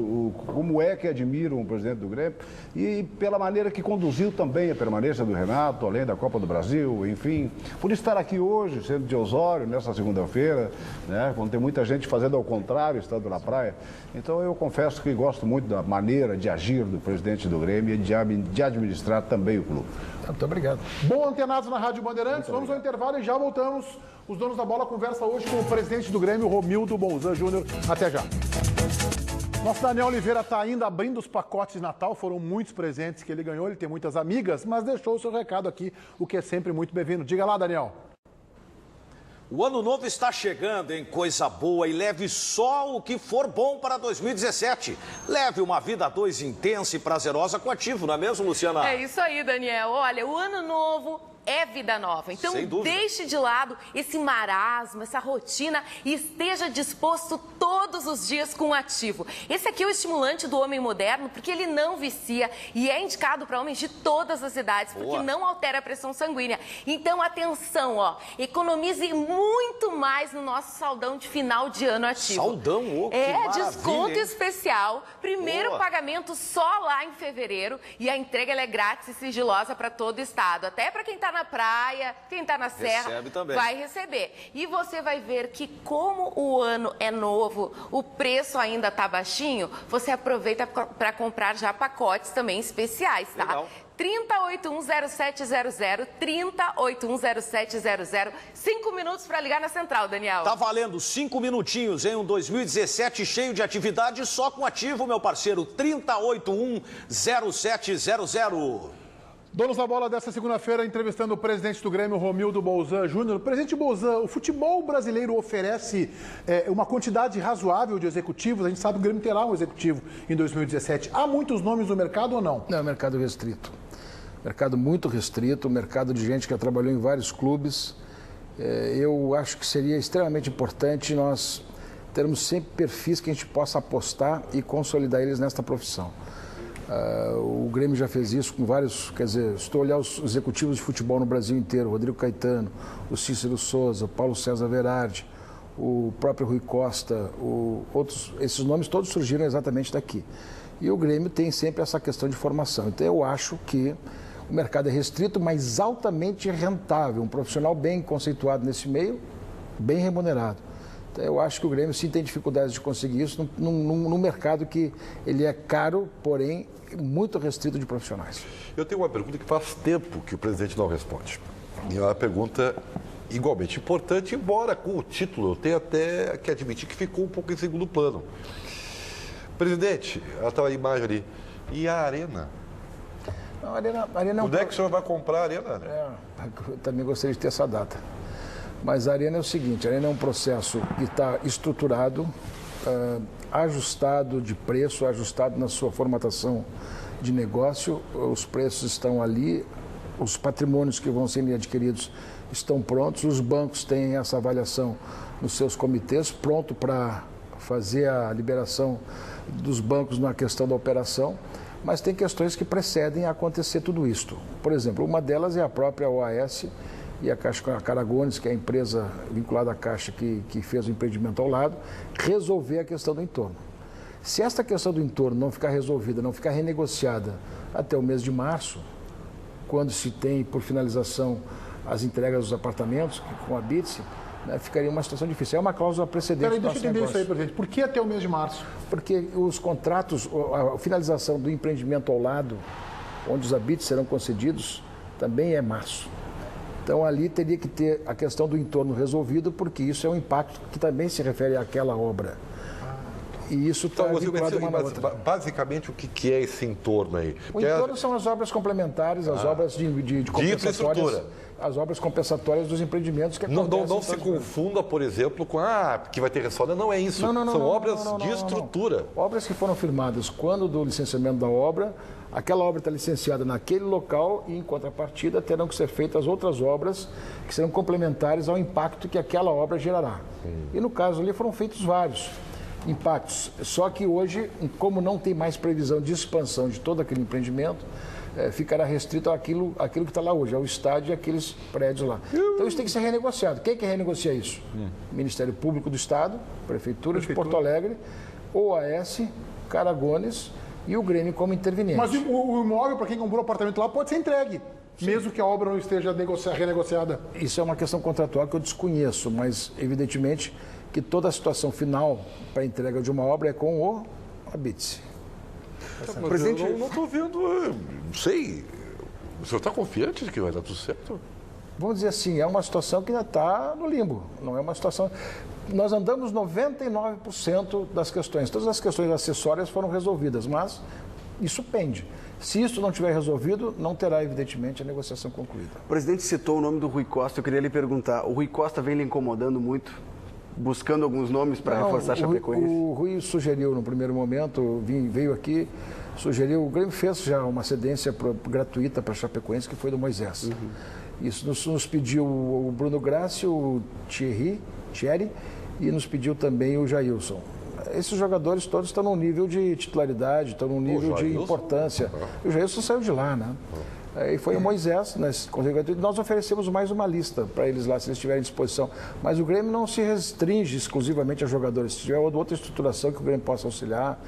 como é que admiram o presidente do Grêmio e pela maneira que conduziu também a permanência do Renato, além da Copa do Brasil, enfim. Por estar aqui hoje, sendo de Osório, nessa segunda-feira, né, quando tem muita gente fazendo ao contrário, estando na praia. Então eu confesso que gosto muito da maneira de agir do presidente do Grêmio e de administrar também o clube. Muito obrigado. Bom, antenados na Rádio Bandeirantes, vamos ao intervalo e já voltamos. Os donos da bola conversa hoje com o presidente do Grêmio, Romildo Bolzan Júnior. Até já. Nosso Daniel Oliveira está ainda abrindo os pacotes de Natal, foram muitos presentes que ele ganhou, ele tem muitas amigas, mas deixou o seu recado aqui, o que é sempre muito bem-vindo. Diga lá, Daniel. O ano novo está chegando em coisa boa e leve só o que for bom para 2017. Leve uma vida a dois intensa e prazerosa com Ativo, não é mesmo, Luciana? É isso aí, Daniel. Olha, o ano novo é vida nova. Então, deixe de lado esse marasmo, essa rotina e esteja disposto todos os dias com o Ativo. Esse aqui é o estimulante do homem moderno, porque ele não vicia e é indicado para homens de todas as idades, porque não altera a pressão sanguínea. Então, atenção, economize muito mais no nosso saldão de final de ano Ativo. Saldão? Desconto especial. Primeiro pagamento só lá em fevereiro e a entrega ela é grátis e sigilosa para todo o estado. Até para quem está na praia, quem está na serra, vai receber. E você vai ver que como o ano é novo, o preço ainda está baixinho, você aproveita para comprar já pacotes também especiais, tá? Legal. 30810700, 30810700. 5 minutos para ligar na central, Daniel. Tá valendo 5 minutinhos em um 2017 cheio de atividade só com Ativo, meu parceiro. 30810700. Donos da Bola dessa segunda-feira, entrevistando o presidente do Grêmio, Romildo Bolzan Júnior. Presidente Bolzan, o futebol brasileiro oferece uma quantidade razoável de executivos. A gente sabe que o Grêmio terá um executivo em 2017. Há muitos nomes no mercado ou não? Não, é um mercado restrito. Mercado muito restrito, mercado de gente que já trabalhou em vários clubes. Eu acho que seria extremamente importante nós termos sempre perfis que a gente possa apostar e consolidar eles nesta profissão. O Grêmio já fez isso com vários, quer dizer, se tu olhar os executivos de futebol no Brasil inteiro, o Rodrigo Caetano, o Cícero Souza, o Paulo César Verardi, o próprio Rui Costa, esses nomes todos surgiram exatamente daqui. E o Grêmio tem sempre essa questão de formação. Então eu acho que o mercado é restrito, mas altamente rentável, um profissional bem conceituado nesse meio, bem remunerado. Então, eu acho que o Grêmio sim tem dificuldades de conseguir isso num mercado que ele é caro, porém muito restrito de profissionais. Eu tenho uma pergunta que faz tempo que o presidente não responde. E é uma pergunta igualmente importante, embora com o título eu tenho até que admitir que ficou um pouco em segundo plano. Presidente, está a imagem ali. E a Arena? Não, a Arena Quando é que o senhor vai comprar a Arena? Eu também gostaria de ter essa data. Mas a Arena é o seguinte, a Arena é um processo que está estruturado, ajustado de preço, ajustado na sua formatação de negócio, os preços estão ali, os patrimônios que vão ser adquiridos estão prontos, os bancos têm essa avaliação nos seus comitês, pronto para fazer a liberação dos bancos na questão da operação, mas tem questões que precedem a acontecer tudo isto. Por exemplo, uma delas é a própria OAS, e a Caixa Caragones, que é a empresa vinculada à Caixa que fez o empreendimento ao lado, resolver a questão do entorno. Se esta questão do entorno não ficar resolvida, não ficar renegociada até o mês de março, quando se tem por finalização as entregas dos apartamentos com a BITSE, ficaria uma situação difícil. É uma cláusula precedente. Peraí, deixa eu entender isso aí, presidente. Por que até o mês de março? Porque os contratos, a finalização do empreendimento ao lado, onde os habites serão concedidos, também é março. Então, ali teria que ter a questão do entorno resolvido, porque isso é um impacto que também se refere àquela obra. E isso está vinculado uma na outra. Basicamente, o que é esse entorno aí? O entorno são as obras complementares, as obras de compensatórias, as obras compensatórias dos empreendimentos que acontecem. Não se confunda, por exemplo, com que vai ter restauro. Não é isso. São obras de estrutura. Obras que foram firmadas quando do licenciamento da obra. Aquela obra está licenciada naquele local e, em contrapartida, terão que ser feitas outras obras que serão complementares ao impacto que aquela obra gerará. E, no caso ali, foram feitos vários impactos. Só que hoje, como não tem mais previsão de expansão de todo aquele empreendimento, ficará restrito àquilo que está lá hoje, ao estádio e aqueles prédios lá. Então, isso tem que ser renegociado. Quem que renegocia isso? Ministério Público do Estado, Prefeitura de Porto Alegre, OAS, Caragones e o Grêmio como interveniente. Mas o imóvel, para quem comprou o apartamento lá, pode ser entregue, mesmo que a obra não esteja renegociada. Isso é uma questão contratual que eu desconheço, mas evidentemente que toda a situação final para a entrega de uma obra é com o BITSE. Presidente, eu não estou vendo, não sei. O senhor está confiante de que vai dar tudo certo? Vamos dizer assim, é uma situação que ainda está no limbo, não é uma situação... Nós andamos 99% das questões, todas as questões acessórias foram resolvidas, mas isso pende. Se isso não estiver resolvido, não terá, evidentemente, a negociação concluída. O presidente citou o nome do Rui Costa, eu queria lhe perguntar, o Rui Costa vem lhe incomodando muito, buscando alguns nomes para reforçar a Chapecoense? O Rui sugeriu no primeiro momento, veio aqui, sugeriu, o Grêmio fez já uma cedência gratuita para a Chapecoense, que foi do Moisés. Isso nos pediu o Bruno Graci, o Thierry, e nos pediu também o Jailson. Esses jogadores todos estão num nível de titularidade, estão num nível de importância. O Jailson saiu de lá, né? E foi o Moisés, nós oferecemos mais uma lista para eles lá, se eles tiverem disposição. Mas o Grêmio não se restringe exclusivamente a jogadores. Se tiver outra estruturação que o Grêmio possa auxiliar,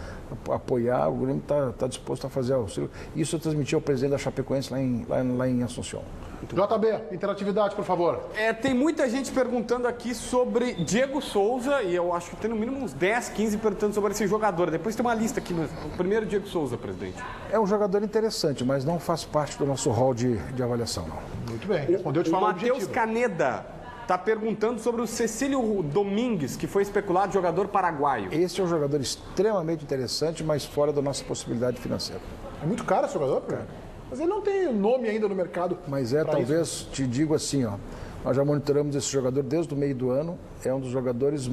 apoiar, o Grêmio está disposto a fazer auxílio. Isso eu transmiti ao presidente da Chapecoense lá em Assunção. JB, interatividade, por favor. Tem muita gente perguntando aqui sobre Diego Souza, e eu acho que tem no mínimo uns 10, 15 perguntando sobre esse jogador. Depois tem uma lista aqui. O primeiro, Diego Souza, presidente. É um jogador interessante, mas não faz parte do nosso rol de avaliação, não. Muito bem, respondeu de forma objetiva. O Matheus Caneda está perguntando sobre o Cecílio Domingues, que foi especulado jogador paraguaio. Esse é um jogador extremamente interessante, mas fora da nossa possibilidade financeira. É muito caro esse jogador, cara? Mas ele não tem nome ainda no mercado. Mas talvez te digo assim, ó, nós já monitoramos esse jogador desde o meio do ano, é um dos jogadores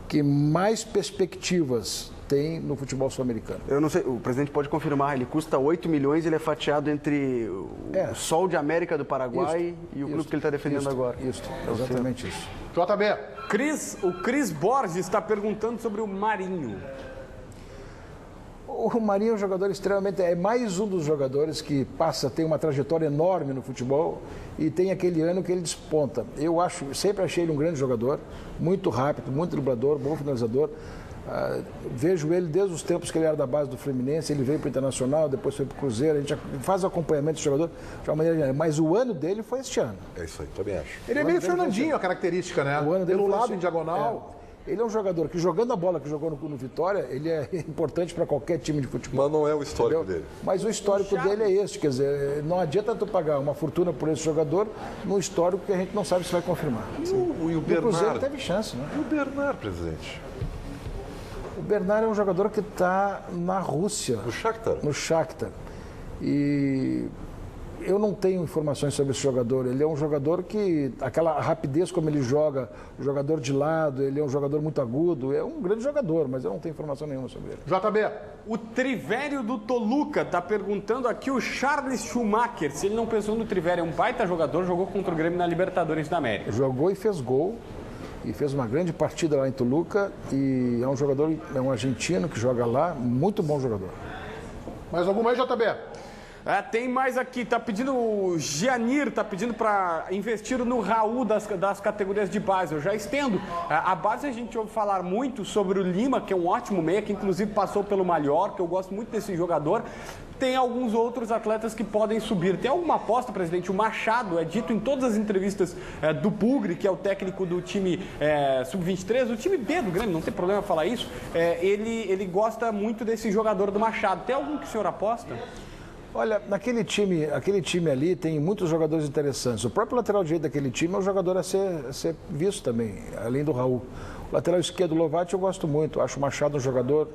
que mais perspectivas tem no futebol sul-americano. Eu não sei, o presidente pode confirmar, ele custa 8 milhões, ele é fatiado entre o Sol de América do Paraguai e o clube que ele está defendendo agora. Isso, exatamente isso. JB. O Cris Borges está perguntando sobre o Marinho. O Marinho é um jogador extremamente... É mais um dos jogadores que tem uma trajetória enorme no futebol e tem aquele ano que ele desponta. Sempre achei ele um grande jogador, muito rápido, muito driblador, bom finalizador. Vejo ele desde os tempos que ele era da base do Fluminense, ele veio para o Internacional, depois foi para o Cruzeiro, a gente faz o acompanhamento do jogador de uma maneira... Mas o ano dele foi este ano. É isso aí, também acho. Ele é meio Fernandinho, a característica, né? O ano dele pelo foi lado, em diagonal... Ele é um jogador que, jogando a bola que jogou no Vitória, ele é importante para qualquer time de futebol. Mas não é o histórico dele. Mas o histórico dele é esse, quer dizer, não adianta tu pagar uma fortuna por esse jogador no histórico que a gente não sabe se vai confirmar. E o Bernard? O Cruzeiro teve chance, né? E o Bernard, presidente? O Bernard é um jogador que está na Rússia. No Shakhtar? No Shakhtar. E eu não tenho informações sobre esse jogador. Ele é um jogador que, aquela rapidez como ele joga, jogador de lado, ele é um jogador muito agudo, é um grande jogador, mas eu não tenho informação nenhuma sobre ele. JB. O Trivério do Toluca está perguntando aqui o Charles Schumacher, se ele não pensou no Trivério, é um baita jogador, jogou contra o Grêmio na Libertadores da América. Jogou e fez gol. E fez uma grande partida lá em Toluca e é um jogador, é um argentino que joga lá, muito bom jogador. Mais alguma aí, JB? Tem mais aqui, tá pedindo o Gianir, tá pedindo para investir no Raul das categorias de base. Eu já estendo. A base a gente ouve falar muito sobre o Lima, que é um ótimo meia, que inclusive passou pelo Mallorca, eu gosto muito desse jogador. Tem alguns outros atletas que podem subir. Tem alguma aposta, presidente? O Machado, é dito em todas as entrevistas do Bugre, que é o técnico do time Sub-23, o time B do Grêmio, não tem problema falar isso. Ele gosta muito desse jogador do Machado. Tem algum que o senhor aposta? Olha, aquele time ali tem muitos jogadores interessantes. O próprio lateral direito daquele time é um jogador a ser visto também, além do Raul. O lateral esquerdo, Lovati, eu gosto muito. Acho o Machado um jogador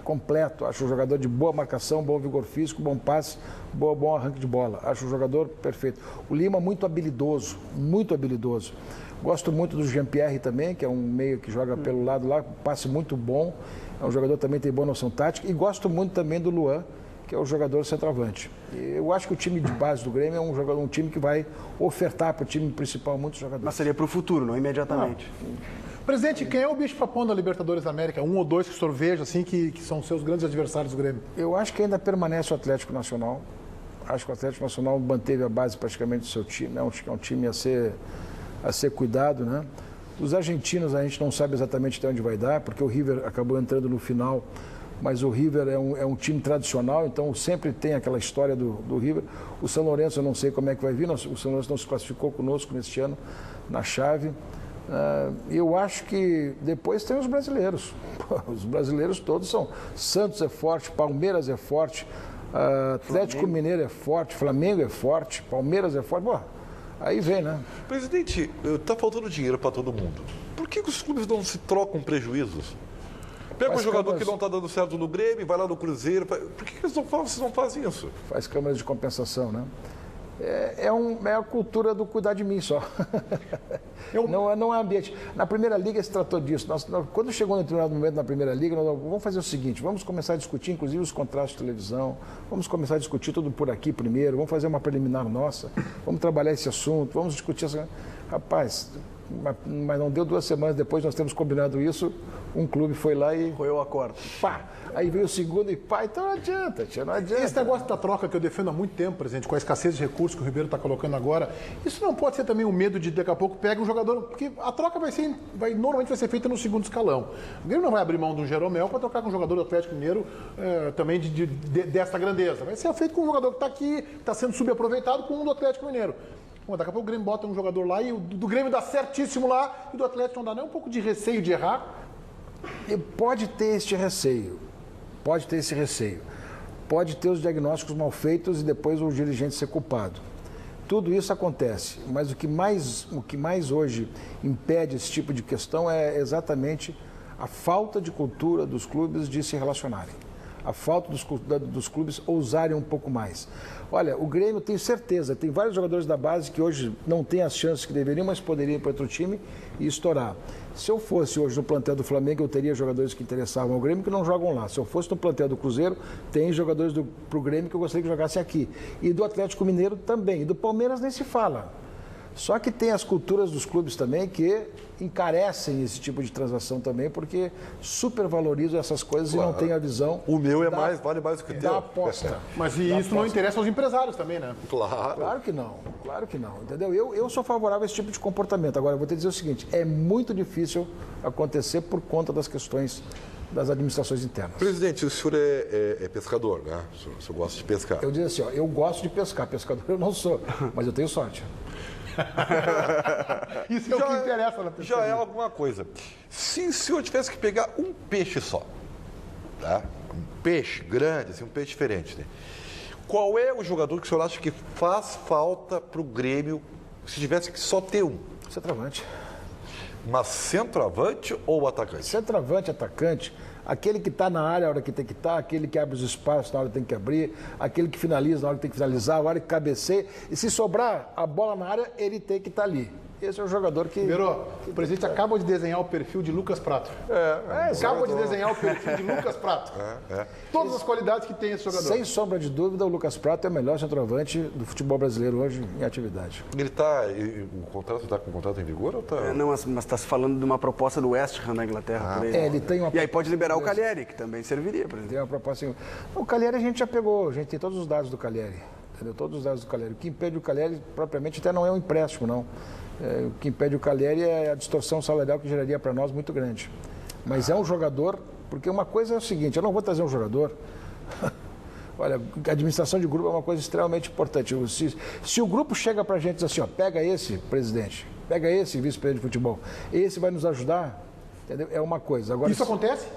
completo. Acho um jogador de boa marcação, bom vigor físico, bom passe, bom arranque de bola. Acho um jogador perfeito. O Lima muito habilidoso, muito habilidoso. Gosto muito do Jean-Pierre também, que é um meio que joga pelo lado lá, passe muito bom. É um jogador também que tem boa noção tática. E gosto muito também do Luan, que é o jogador centroavante. Eu acho que o time de base do Grêmio é um time que vai ofertar para o time principal muitos jogadores. Mas seria para o futuro, não imediatamente. Presidente, quem é o bicho papão da Libertadores da América? Um ou dois que o senhor veja, assim, que são seus grandes adversários do Grêmio? Eu acho que ainda permanece o Atlético Nacional. Acho que o Atlético Nacional manteve a base praticamente do seu time. É um time a ser cuidado, né? Os argentinos a gente não sabe exatamente até onde vai dar, porque o River acabou entrando no final. Mas o River é um time tradicional, então sempre tem aquela história do River. O São Lourenço eu não sei como é que vai vir, o São Lourenço não se classificou conosco neste ano na chave. Eu acho que depois tem os brasileiros. Os brasileiros todos são. Santos é forte, Palmeiras é forte, Atlético Mineiro é forte, Flamengo é forte, Palmeiras é forte. Bom, aí vem, né? Presidente, está faltando dinheiro para todo mundo. Por que os clubes não se trocam prejuízos? Pega um jogador que não está dando certo no Grêmio, vai lá no Cruzeiro. Por que vocês não fazem isso? Faz câmeras de compensação, né? É a cultura do cuidar de mim só. Não é ambiente. Na Primeira Liga se tratou disso. Quando chegou no determinado momento na Primeira Liga, nós vamos fazer o seguinte, vamos começar a discutir, inclusive, os contratos de televisão, vamos começar a discutir tudo por aqui primeiro, vamos fazer uma preliminar nossa, vamos trabalhar esse assunto, vamos discutir essa... Rapaz, mas não deu 2 semanas depois, nós temos combinado isso, um clube foi lá e... Roeu a corda. Pá! Aí veio o segundo e pá, então não adianta, tia, não adianta. Esse negócio da troca que eu defendo há muito tempo, presidente, com a escassez de recursos que o Ribeiro está colocando agora, isso não pode ser também um medo de daqui a pouco pega um jogador, porque a troca normalmente vai ser feita no segundo escalão. O Grêmio não vai abrir mão de um Jeromel para trocar com um jogador do Atlético Mineiro também dessa grandeza. Vai ser feito com um jogador que está aqui, que está sendo subaproveitado, com um do Atlético Mineiro. Bom, daqui a pouco o Grêmio bota um jogador lá e o do Grêmio dá certíssimo lá e do Atlético não dá nem um pouco de receio de errar. E pode ter este receio, pode ter esse receio, pode ter os diagnósticos mal feitos e depois o dirigente ser culpado. Tudo isso acontece, mas o que mais hoje impede esse tipo de questão é exatamente a falta de cultura dos clubes de se relacionarem. a falta dos clubes ousarem um pouco mais. Olha, o Grêmio, tenho certeza, tem vários jogadores da base que hoje não têm as chances que deveriam, mas poderiam ir para outro time e estourar. Se eu fosse hoje no plantel do Flamengo, eu teria jogadores que interessavam ao Grêmio que não jogam lá. Se eu fosse no plantel do Cruzeiro, tem jogadores para o Grêmio que eu gostaria que jogassem aqui. E do Atlético Mineiro também. E do Palmeiras nem se fala. Só que tem as culturas dos clubes também que encarecem esse tipo de transação também, porque supervalorizam essas coisas e não têm a visão. O meu vale mais do que o teu. Da aposta. Mas isso não interessa aos empresários também, né? Claro que não, entendeu? Eu sou favorável a esse tipo de comportamento. Agora, eu vou te dizer o seguinte, é muito difícil acontecer por conta das questões das administrações internas. Presidente, o senhor é pescador, né? O senhor gosta de pescar. Eu digo assim, ó, eu gosto de pescar, pescador eu não sou, mas eu tenho sorte. Isso é o que interessa na pesquisa. Já é alguma coisa. Se o senhor tivesse que pegar um peixe só, tá? Um peixe grande, assim, um peixe diferente, né? Qual é o jogador que o senhor acha que faz falta para o Grêmio se tivesse que só ter um? Centroavante. Mas centroavante ou atacante? Centroavante, atacante. Aquele que está na área a hora que tem que estar, aquele que abre os espaços na hora que tem que abrir, aquele que finaliza na hora que tem que finalizar, a hora que cabeceia. E se sobrar a bola na área, ele tem que estar ali. Esse é o jogador que... Primeiro, o presidente acaba de desenhar o perfil de Lucas Prato. Acaba de desenhar o perfil de Lucas Prato. Todas as qualidades que tem esse jogador. Sem sombra de dúvida, o Lucas Prato é o melhor centroavante do futebol brasileiro hoje em atividade. Ele está... O contrato está com o contrato em vigor ou está... Não, mas está se falando de uma proposta do West Ham na Inglaterra. Ele tem uma... E aí pode liberar o Cagliari, que também serviria, por exemplo. Tem uma proposta assim... O Cagliari a gente já pegou, a gente tem todos os dados do Cagliari. Entendeu? Todos os dados do Cagliari. O que impede o Cagliari, propriamente, até não é um empréstimo, não. O que impede o Cagliari é a distorção salarial que geraria para nós muito grande. Mas é um jogador, porque uma coisa é o seguinte, eu não vou trazer um jogador... Olha, a administração de grupo é uma coisa extremamente importante. Se o grupo chega para a gente e diz assim, ó, pega esse presidente, pega esse vice-presidente de futebol, esse vai nos ajudar, entendeu? É uma coisa. Agora, isso acontece?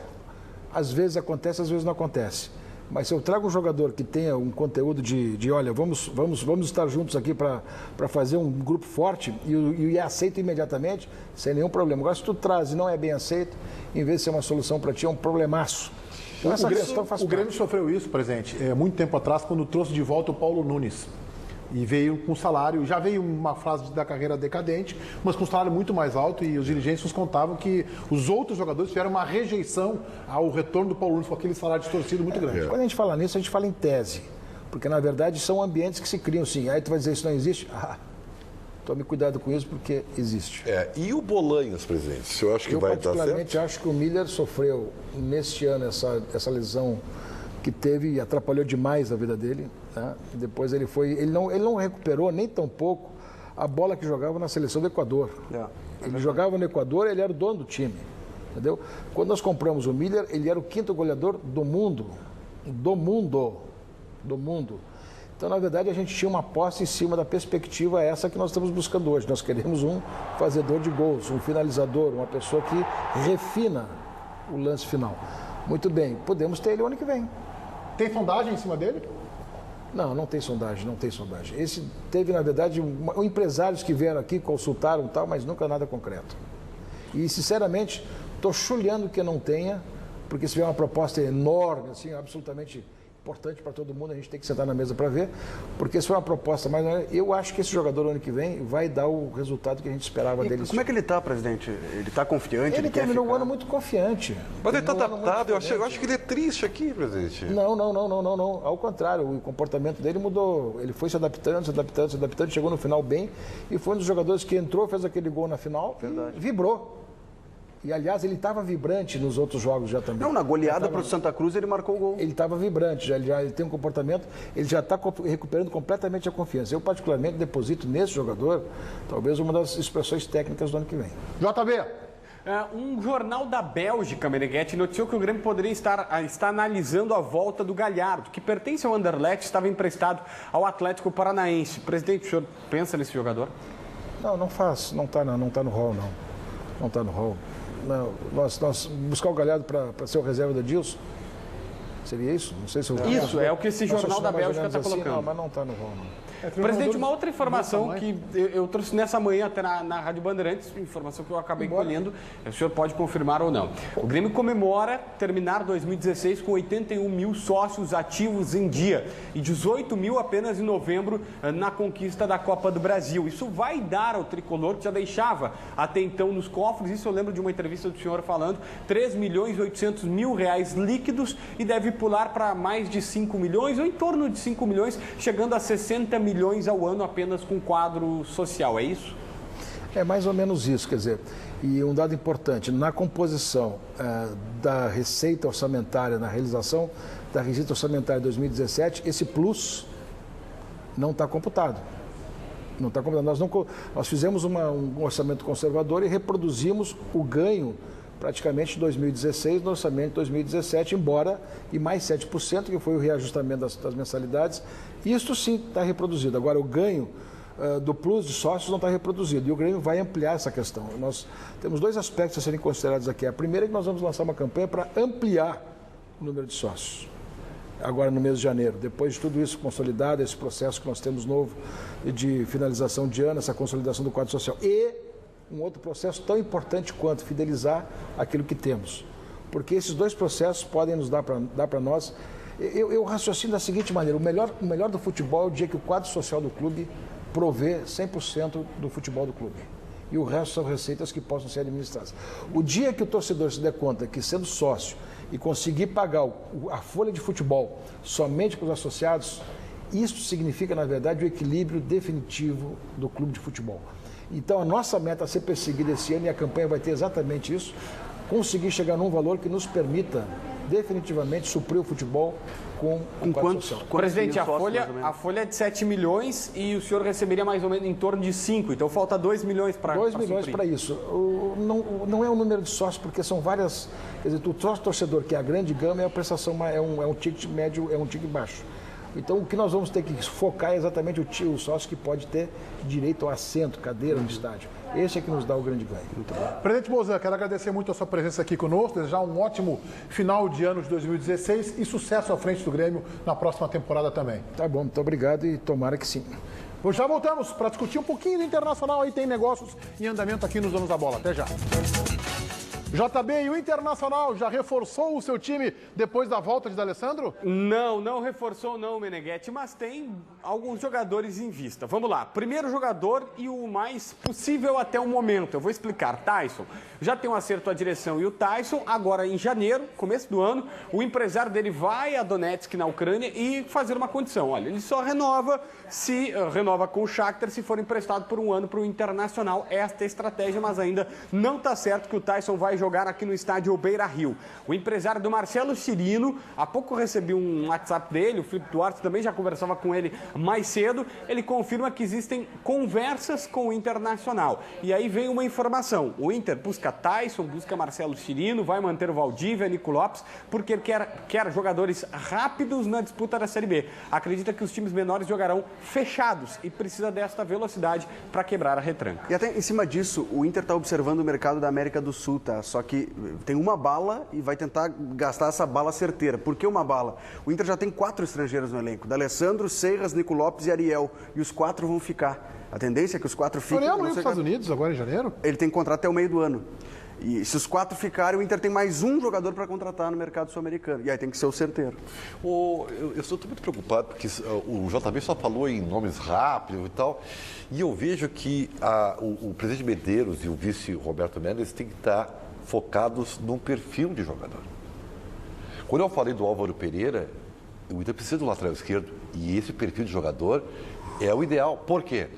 Às vezes acontece, às vezes não acontece. Mas se eu trago um jogador que tenha um conteúdo de olha, vamos estar juntos aqui para fazer um grupo forte e é aceito imediatamente, sem nenhum problema. Agora, se tu traz e não é bem aceito, em vez de ser uma solução para ti, é um problemaço. Então, essa questão faz o Grêmio sofreu isso, presidente, muito tempo atrás, quando trouxe de volta o Paulo Nunes. E veio com salário, já veio uma fase da carreira decadente, mas com salário muito mais alto, e os dirigentes nos contavam que os outros jogadores tiveram uma rejeição ao retorno do Paulo Nunes com aquele salário distorcido muito grande. Quando a gente fala nisso, a gente fala em tese, porque na verdade são ambientes que se criam sim. Aí tu vai dizer isso não existe? Tome cuidado com isso, porque existe. E o Bolanhos, presidente? O senhor acha que vai dar certo? Eu particularmente acho que o Miller sofreu neste ano essa lesão que teve e atrapalhou demais a vida dele. Né? E depois ele não recuperou nem tão pouco a bola que jogava na seleção do Equador. Ele jogava no Equador, ele era o dono do time. Entendeu? Quando nós compramos o Miller, ele era o 5º goleador do mundo. Do mundo. Então, na verdade, a gente tinha uma aposta em cima da perspectiva essa que nós estamos buscando hoje. Nós queremos um fazedor de gols, um finalizador, uma pessoa que refina o lance final. Muito bem, podemos ter ele o ano que vem. Tem sondagem em cima dele? Não tem sondagem. Esse teve, na verdade, empresários que vieram aqui, consultaram e tal, mas nunca nada concreto. E, sinceramente, estou chulhando que não tenha, porque se vier uma proposta enorme, assim, absolutamente importante para todo mundo, a gente tem que sentar na mesa para ver, porque se for uma proposta mais... Eu acho que esse jogador, ano que vem, vai dar o resultado que a gente esperava dele. Como é que ele está, presidente? Ele está confiante? Ele terminou o ano muito confiante. Mas ele está adaptado, eu acho que ele é triste aqui, presidente. Não. Ao contrário, o comportamento dele mudou. Ele foi se adaptando, chegou no final bem e foi um dos jogadores que entrou, fez aquele gol na final e vibrou. E, aliás, ele estava vibrante nos outros jogos já também. Não, na goleada para o Santa Cruz ele marcou o gol. Ele estava vibrante, ele tem um comportamento, ele já está recuperando completamente a confiança. Eu, particularmente, deposito nesse jogador, talvez uma das expressões técnicas do ano que vem. JB. Um jornal da Bélgica, Meneghetti, noticiou que o Grêmio poderia estar analisando a volta do Galhardo, que pertence ao Anderlecht, estava emprestado ao Atlético Paranaense. Presidente, o senhor pensa nesse jogador? Não faz, não está no rol, não. Não está no rol. Não, nós buscar o Galhardo para ser o reserva do Edilson? Seria isso? Não sei se eu... Isso, é o que esse jornal da Bélgica está colocando. Não, mas não está no rol, não. Presidente, uma outra informação que eu trouxe nessa manhã até na Rádio Bandeirantes, informação que eu acabei colhendo, o senhor pode confirmar ou não. O Grêmio comemora terminar 2016 com 81 mil sócios ativos em dia e 18 mil apenas em novembro na conquista da Copa do Brasil. Isso vai dar ao tricolor, que já deixava até então nos cofres, isso eu lembro de uma entrevista do senhor falando, 3 milhões e 800 mil reais líquidos e deve pular para mais de 5 milhões ou em torno de 5 milhões, chegando a 60 milhões ao ano apenas com quadro social, é isso? É mais ou menos isso, quer dizer, e um dado importante, na composição da receita orçamentária, na realização da receita orçamentária de 2017, esse plus não está computado. Não está computado. Nós fizemos um orçamento conservador e reproduzimos o ganho praticamente de 2016 no orçamento de 2017, embora e mais 7%, que foi o reajustamento das mensalidades, isso sim está reproduzido. Agora, o ganho do plus de sócios não está reproduzido e o Grêmio vai ampliar essa questão. Nós temos dois aspectos a serem considerados aqui. A primeira é que nós vamos lançar uma campanha para ampliar o número de sócios, agora no mês de janeiro. Depois de tudo isso consolidado, esse processo que nós temos novo de finalização de ano, essa consolidação do quadro social e um outro processo tão importante quanto fidelizar aquilo que temos. Porque esses dois processos podem nos dar para nós. Eu raciocino da seguinte maneira, o melhor do futebol é o dia que o quadro social do clube provê 100% do futebol do clube. E o resto são receitas que possam ser administradas. O dia que o torcedor se der conta que, sendo sócio e conseguir pagar a folha de futebol somente para os associados, isso significa, na verdade, o equilíbrio definitivo do clube de futebol. Então, a nossa meta a ser perseguida esse ano, e a campanha vai ter exatamente isso, conseguir chegar num valor que nos permita definitivamente suprir o futebol com quantos social. Presidente, a folha é de 7 milhões e o senhor receberia mais ou menos em torno de 5, então falta 2 milhões para 2 milhões para isso. Não é um número de sócios, porque são várias... Quer dizer, o torcedor, que é a grande gama, é a prestação, é um ticket médio, é um ticket baixo. Então, o que nós vamos ter que focar é exatamente o sócio que pode ter direito ao assento, cadeira no estádio. Esse é que nos dá o grande ganho. Muito bom. Presidente Bozan, quero agradecer muito a sua presença aqui conosco, desejar um ótimo final de ano de 2016 e sucesso à frente do Grêmio na próxima temporada também. Tá bom, muito obrigado e tomara que sim. Pois já voltamos para discutir um pouquinho do Internacional, aí tem negócios em andamento aqui nos Donos da Bola. Até já. JB, e o Internacional já reforçou o seu time depois da volta de D'Alessandro? Não reforçou não, Meneghetti, mas tem alguns jogadores em vista. Vamos lá, primeiro jogador e o mais possível até o momento, eu vou explicar, Tyson. Já tem um acerto à direção e o Tyson, agora em janeiro, começo do ano, o empresário dele vai a Donetsk, na Ucrânia, e fazer uma condição. Olha, ele só renova com o Shakhtar se for emprestado por um ano para o Internacional. Esta é a estratégia, mas ainda não está certo que o Tyson vai jogar aqui no estádio Beira-Rio. O empresário do Marcelo Cirino, há pouco recebi um WhatsApp dele, o Filipe Duarte também já conversava com ele mais cedo, ele confirma que existem conversas com o Internacional. E aí vem uma informação, o Inter busca Tyson, busca Marcelo Cirino, vai manter o Valdívia, Nico Lopes, porque quer jogadores rápidos na disputa da Série B. Acredita que os times menores jogarão fechados e precisa desta velocidade para quebrar a retranca. E até em cima disso, o Inter está observando o mercado da América do Sul, tá? Só que tem uma bala e vai tentar gastar essa bala certeira. Por que uma bala? O Inter já tem 4 estrangeiros no elenco, D'Alessandro, Seiras, Nico Lopes e Ariel, e os 4 vão ficar. A tendência é que os 4 fiquem... Ariel não ia para os Estados Unidos agora em janeiro? Ele tem contrato até o meio do ano. E se os 4 ficarem, o Inter tem mais um jogador para contratar no mercado sul-americano. E aí tem que ser o certeiro. Eu estou muito preocupado, porque o JB só falou em nomes rápidos e tal. E eu vejo que o presidente Medeiros e o vice Roberto Mendes têm que estar focados num perfil de jogador. Quando eu falei do Álvaro Pereira, o Inter precisa do lateral esquerdo. E esse perfil de jogador é o ideal. Por quê?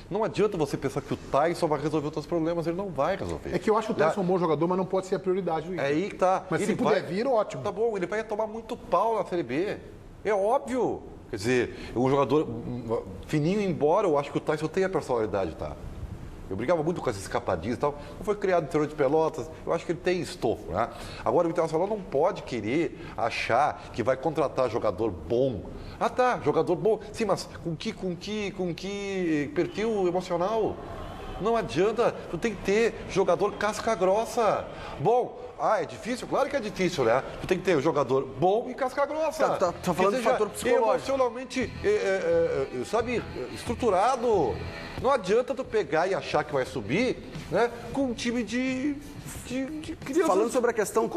Não adianta você pensar que o Tyson vai resolver os seus problemas, ele não vai resolver. É que eu acho o Tyson um bom jogador, mas não pode ser a prioridade do Inter. É aí que tá. Mas se puder vir, ótimo. Tá bom, ele vai tomar muito pau na Série B. É óbvio. Quer dizer, um jogador fininho, embora eu acho que o Tyson tenha personalidade, tá? Eu brigava muito com essas escapadinhas e tal. Não foi criado no interior de Pelotas, eu acho que ele tem estofo, né? Agora, o Internacional não pode querer achar que vai contratar jogador bom. Ah, tá, jogador bom. Sim, mas com que perfil emocional? Não adianta, tu tem que ter jogador casca grossa. Bom, é difícil? Claro que é difícil, né? Tu tem que ter um jogador bom e casca grossa. Tá falando de fator psicológico. Emocionalmente, sabe, estruturado. Não adianta tu pegar e achar que vai subir, né, com um time de crianças. Falando sobre a questão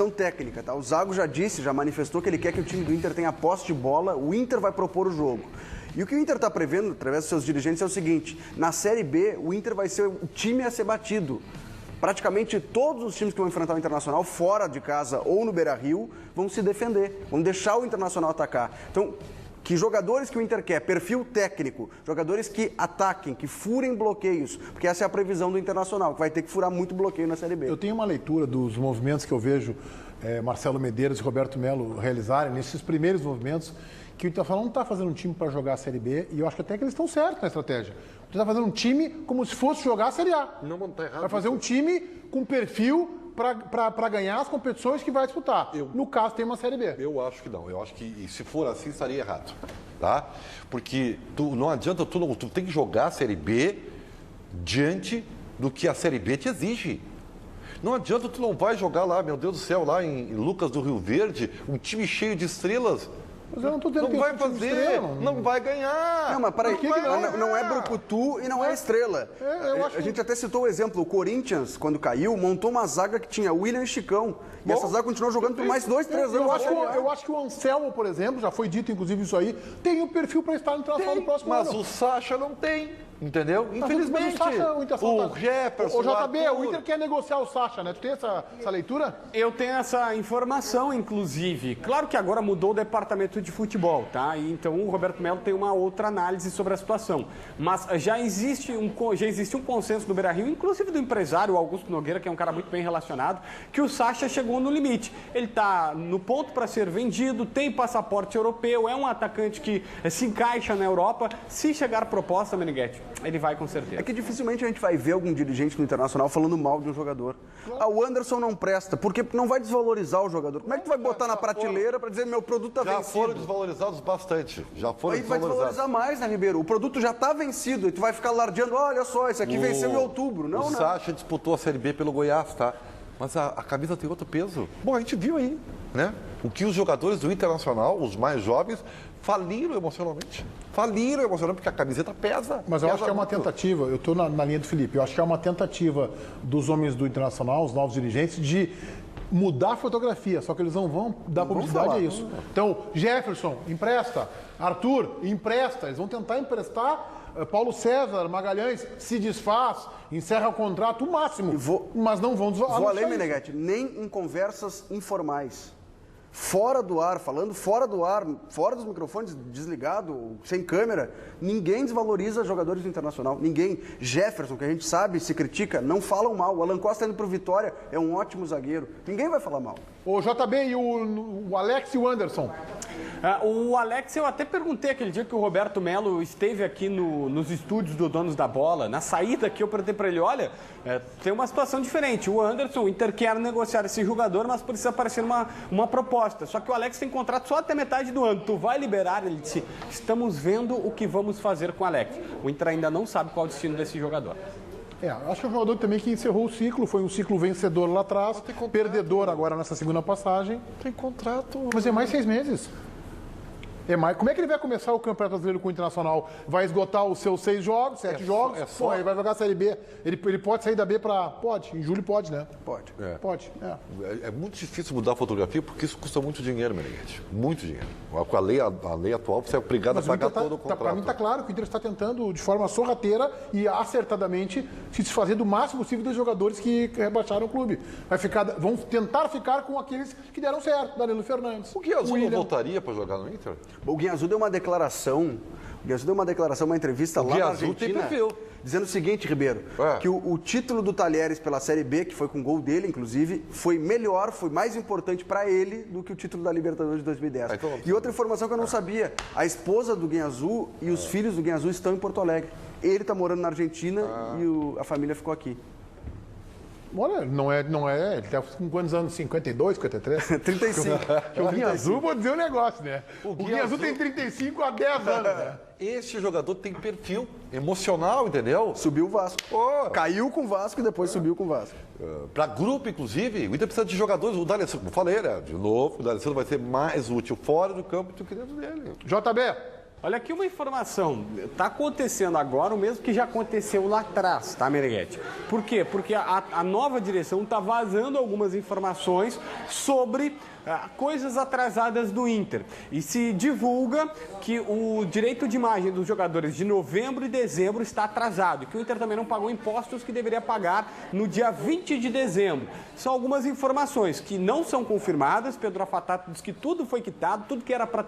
técnica, tá? O Zago já manifestou que ele quer que o time do Inter tenha posse de bola, o Inter vai propor o jogo. E o que o Inter está prevendo, através dos seus dirigentes, é o seguinte: na Série B, o Inter vai ser o time a ser batido. Praticamente todos os times que vão enfrentar o Internacional, fora de casa ou no Beira-Rio, vão se defender, vão deixar o Internacional atacar. Então, que jogadores que o Inter quer, perfil técnico, jogadores que ataquem, que furem bloqueios, porque essa é a previsão do Internacional, que vai ter que furar muito bloqueio na Série B. Eu tenho uma leitura dos movimentos que eu vejo Marcelo Medeiros e Roberto Melo realizarem nesses primeiros movimentos, que o Internacional não está fazendo um time para jogar a Série B, e eu acho que até que eles estão certos na estratégia. O Inter está fazendo um time como se fosse jogar a Série A. Não está errado. Vai fazer um time com perfil para ganhar as competições que vai disputar. No caso, tem uma Série B. Eu acho que não. Eu acho que se for assim, estaria errado. Tá? Porque não adianta, tu tem que jogar a Série B diante do que a Série B te exige. Não adianta, tu não vai jogar lá, meu Deus do céu, lá em Lucas do Rio Verde, um time cheio de estrelas. Mas eu não estou dizendo não vai fazer, não vai ganhar. Não, mas peraí, não é brucutu e não é estrela. A gente até citou o exemplo, o Corinthians, quando caiu, montou uma zaga que tinha William e Chicão. E essa zaga continuou jogando por mais 2, 3 anos. Eu acho que o Anselmo, por exemplo, já foi dito inclusive isso aí, tem um perfil para estar no Internacional no próximo ano. Mas o Sacha não tem. Entendeu? Infelizmente. O Jefferson. O JB, o Inter quer negociar o Sacha, né? Tu tem essa leitura? Eu tenho essa informação, inclusive. Claro que agora mudou o departamento de futebol, tá? E então o Roberto Melo tem uma outra análise sobre a situação. Mas já existe um consenso do Beira-Rio, inclusive do empresário Augusto Nogueira, que é um cara muito bem relacionado, que o Sacha chegou no limite. Ele está no ponto para ser vendido, tem passaporte europeu, é um atacante que se encaixa na Europa. Se chegar proposta, Meneghetti, ele vai com certeza. É que dificilmente a gente vai ver algum dirigente no Internacional falando mal de um jogador. O Anderson não presta, porque não vai desvalorizar o jogador. Como é que tu vai botar na prateleira para dizer meu produto está vencido? Já foram desvalorizados bastante. Aí vai desvalorizar mais, né, Ribeiro? O produto já está vencido e tu vai ficar lardeando, olha só, esse aqui venceu em outubro. Não, o Sacha disputou a Série B pelo Goiás, tá? Mas a camisa tem outro peso. Bom, a gente viu aí, né? O que os jogadores do Internacional, os mais jovens, faliram emocionalmente. Porque a camiseta pesa. Mas eu acho que é uma tentativa, eu estou na linha do Felipe, eu acho que é uma tentativa dos homens do Internacional, os novos dirigentes, de mudar a fotografia, só que eles não vão dar publicidade a isso. Então, Jefferson, empresta. Arthur, empresta. Eles vão tentar emprestar. Paulo César, Magalhães, se desfaz, encerra o contrato, o máximo. Mas não vão desvalorizar. Vou além, Meneghetti, nem em conversas informais. Fora do ar, falando fora do ar, fora dos microfones, desligado, sem câmera, ninguém desvaloriza jogadores do Internacional. Ninguém. Jefferson, que a gente sabe, se critica, não falam mal. O Alan Costa indo pro Vitória é um ótimo zagueiro. Ninguém vai falar mal. O JB e o Alex e o Anderson. O Alex, eu até perguntei aquele dia que o Roberto Melo esteve aqui nos estúdios do Donos da Bola. Na saída aqui eu perguntei para ele, olha, tem uma situação diferente. O Anderson, o Inter quer negociar esse jogador, mas precisa aparecer uma proposta. Só que o Alex tem contrato só até metade do ano. Tu vai liberar? Ele disse, estamos vendo o que vamos fazer com o Alex. O Inter ainda não sabe qual é o destino desse jogador. Acho que é um jogador também que encerrou o ciclo, foi um ciclo vencedor lá atrás, perdedor agora nessa segunda passagem. Tem contrato. Mas é mais 6 meses. Como é que ele vai começar o Campeonato Brasileiro com o Internacional? Vai esgotar os seus 6 jogos, 7 jogos? Pô, ele vai jogar a Série B. Ele pode sair da B para... Pode, em julho pode, né? Pode. Pode. É muito difícil mudar a fotografia porque isso custa muito dinheiro, Meneghetti. Muito dinheiro. Com a lei atual, você é obrigado a pagar todo o contrato. Para mim está claro que o Inter está tentando, de forma sorrateira e acertadamente, se desfazer do máximo possível dos jogadores que rebaixaram o clube. Vão tentar ficar com aqueles que deram certo. Danilo Fernandes. O Guiazul não voltaria para jogar no Inter? O Guiazul deu uma declaração, uma entrevista lá na Argentina, dizendo o seguinte, Ribeiro, que o título do Talheres pela Série B, que foi com gol dele, inclusive, foi mais importante para ele do que o título da Libertadores de 2010. E outra informação que eu não sabia, a esposa do Guiazul e os filhos do Guiazul estão em Porto Alegre. Ele está morando na Argentina e a família ficou aqui. Olha, não é. Ele tá com quantos anos? 52, 53? 35. O Guinha Azul, vou dizer um negócio, né? O Guinha Azul tem 35 há 10 anos, né? Este jogador tem perfil emocional, entendeu? Subiu o Vasco. Oh. Caiu com o Vasco e depois subiu com o Vasco. Para grupo, inclusive, o Inter precisa de jogadores. O D'Alessandro, como eu falei, né? De novo, o D'Alessandro vai ser mais útil fora do campo do que dentro dele. JB. Olha aqui uma informação, está acontecendo agora o mesmo que já aconteceu lá atrás, tá, Meneghetti? Por quê? Porque a nova direção está vazando algumas informações sobre coisas atrasadas do Inter. E se divulga que o direito de imagem dos jogadores de novembro e dezembro está atrasado, e que o Inter também não pagou impostos que deveria pagar no dia 20 de dezembro. São algumas informações que não são confirmadas. Pedro Afatato diz que tudo foi quitado, tudo que era para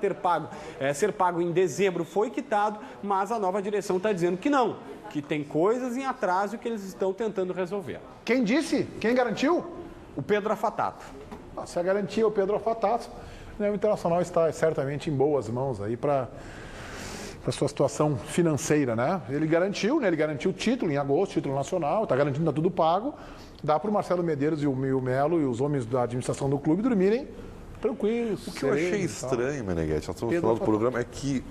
ser pago em dezembro foi quitado, mas a nova direção está dizendo que não, que tem coisas em atraso que eles estão tentando resolver. Quem disse? Quem garantiu? O Pedro Afatato. Se a garantia é o Pedro Afatato, né, o Internacional está certamente em boas mãos aí para a sua situação financeira, né? Ele garantiu o título em agosto, título nacional, está garantindo, está tudo pago. Dá para o Marcelo Medeiros e o Melo e os homens da administração do clube dormirem tranquilos. O que eu achei estranho, Meneghetti, nós estamos no final do programa, é que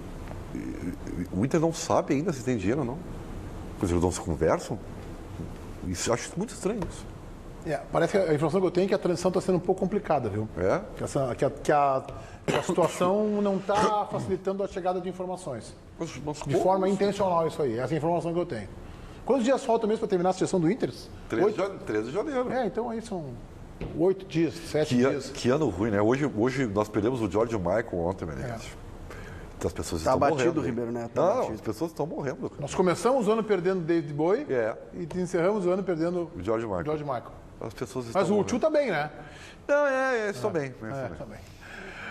o Inter não sabe ainda se tem dinheiro ou não. Pois eles não se conversam. Isso, acho muito estranho isso. Parece que a informação que eu tenho é que a transição está sendo um pouco complicada, viu? É? Que a situação não está facilitando a chegada de informações. De forma intencional isso aí. Essa é a informação que eu tenho. Quantos dias faltam mesmo para terminar a sessão do Inter? 13 de janeiro. Então aí são 8 dias, 7 dias. Que ano ruim, né? Hoje nós perdemos o George Michael ontem, Meneghetti. As pessoas estão abatido morrendo. O Ribeiro Neto. Não, as pessoas estão morrendo. Cara. Nós começamos o ano perdendo David Bowie e encerramos o ano perdendo o George Michael. As pessoas estão Mas o Tio tá bem, né? Não, estão bem. Tá bem.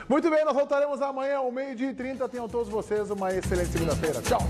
Muito bem, nós voltaremos amanhã ao 12h30. Tenham todos vocês uma excelente segunda-feira. Tchau.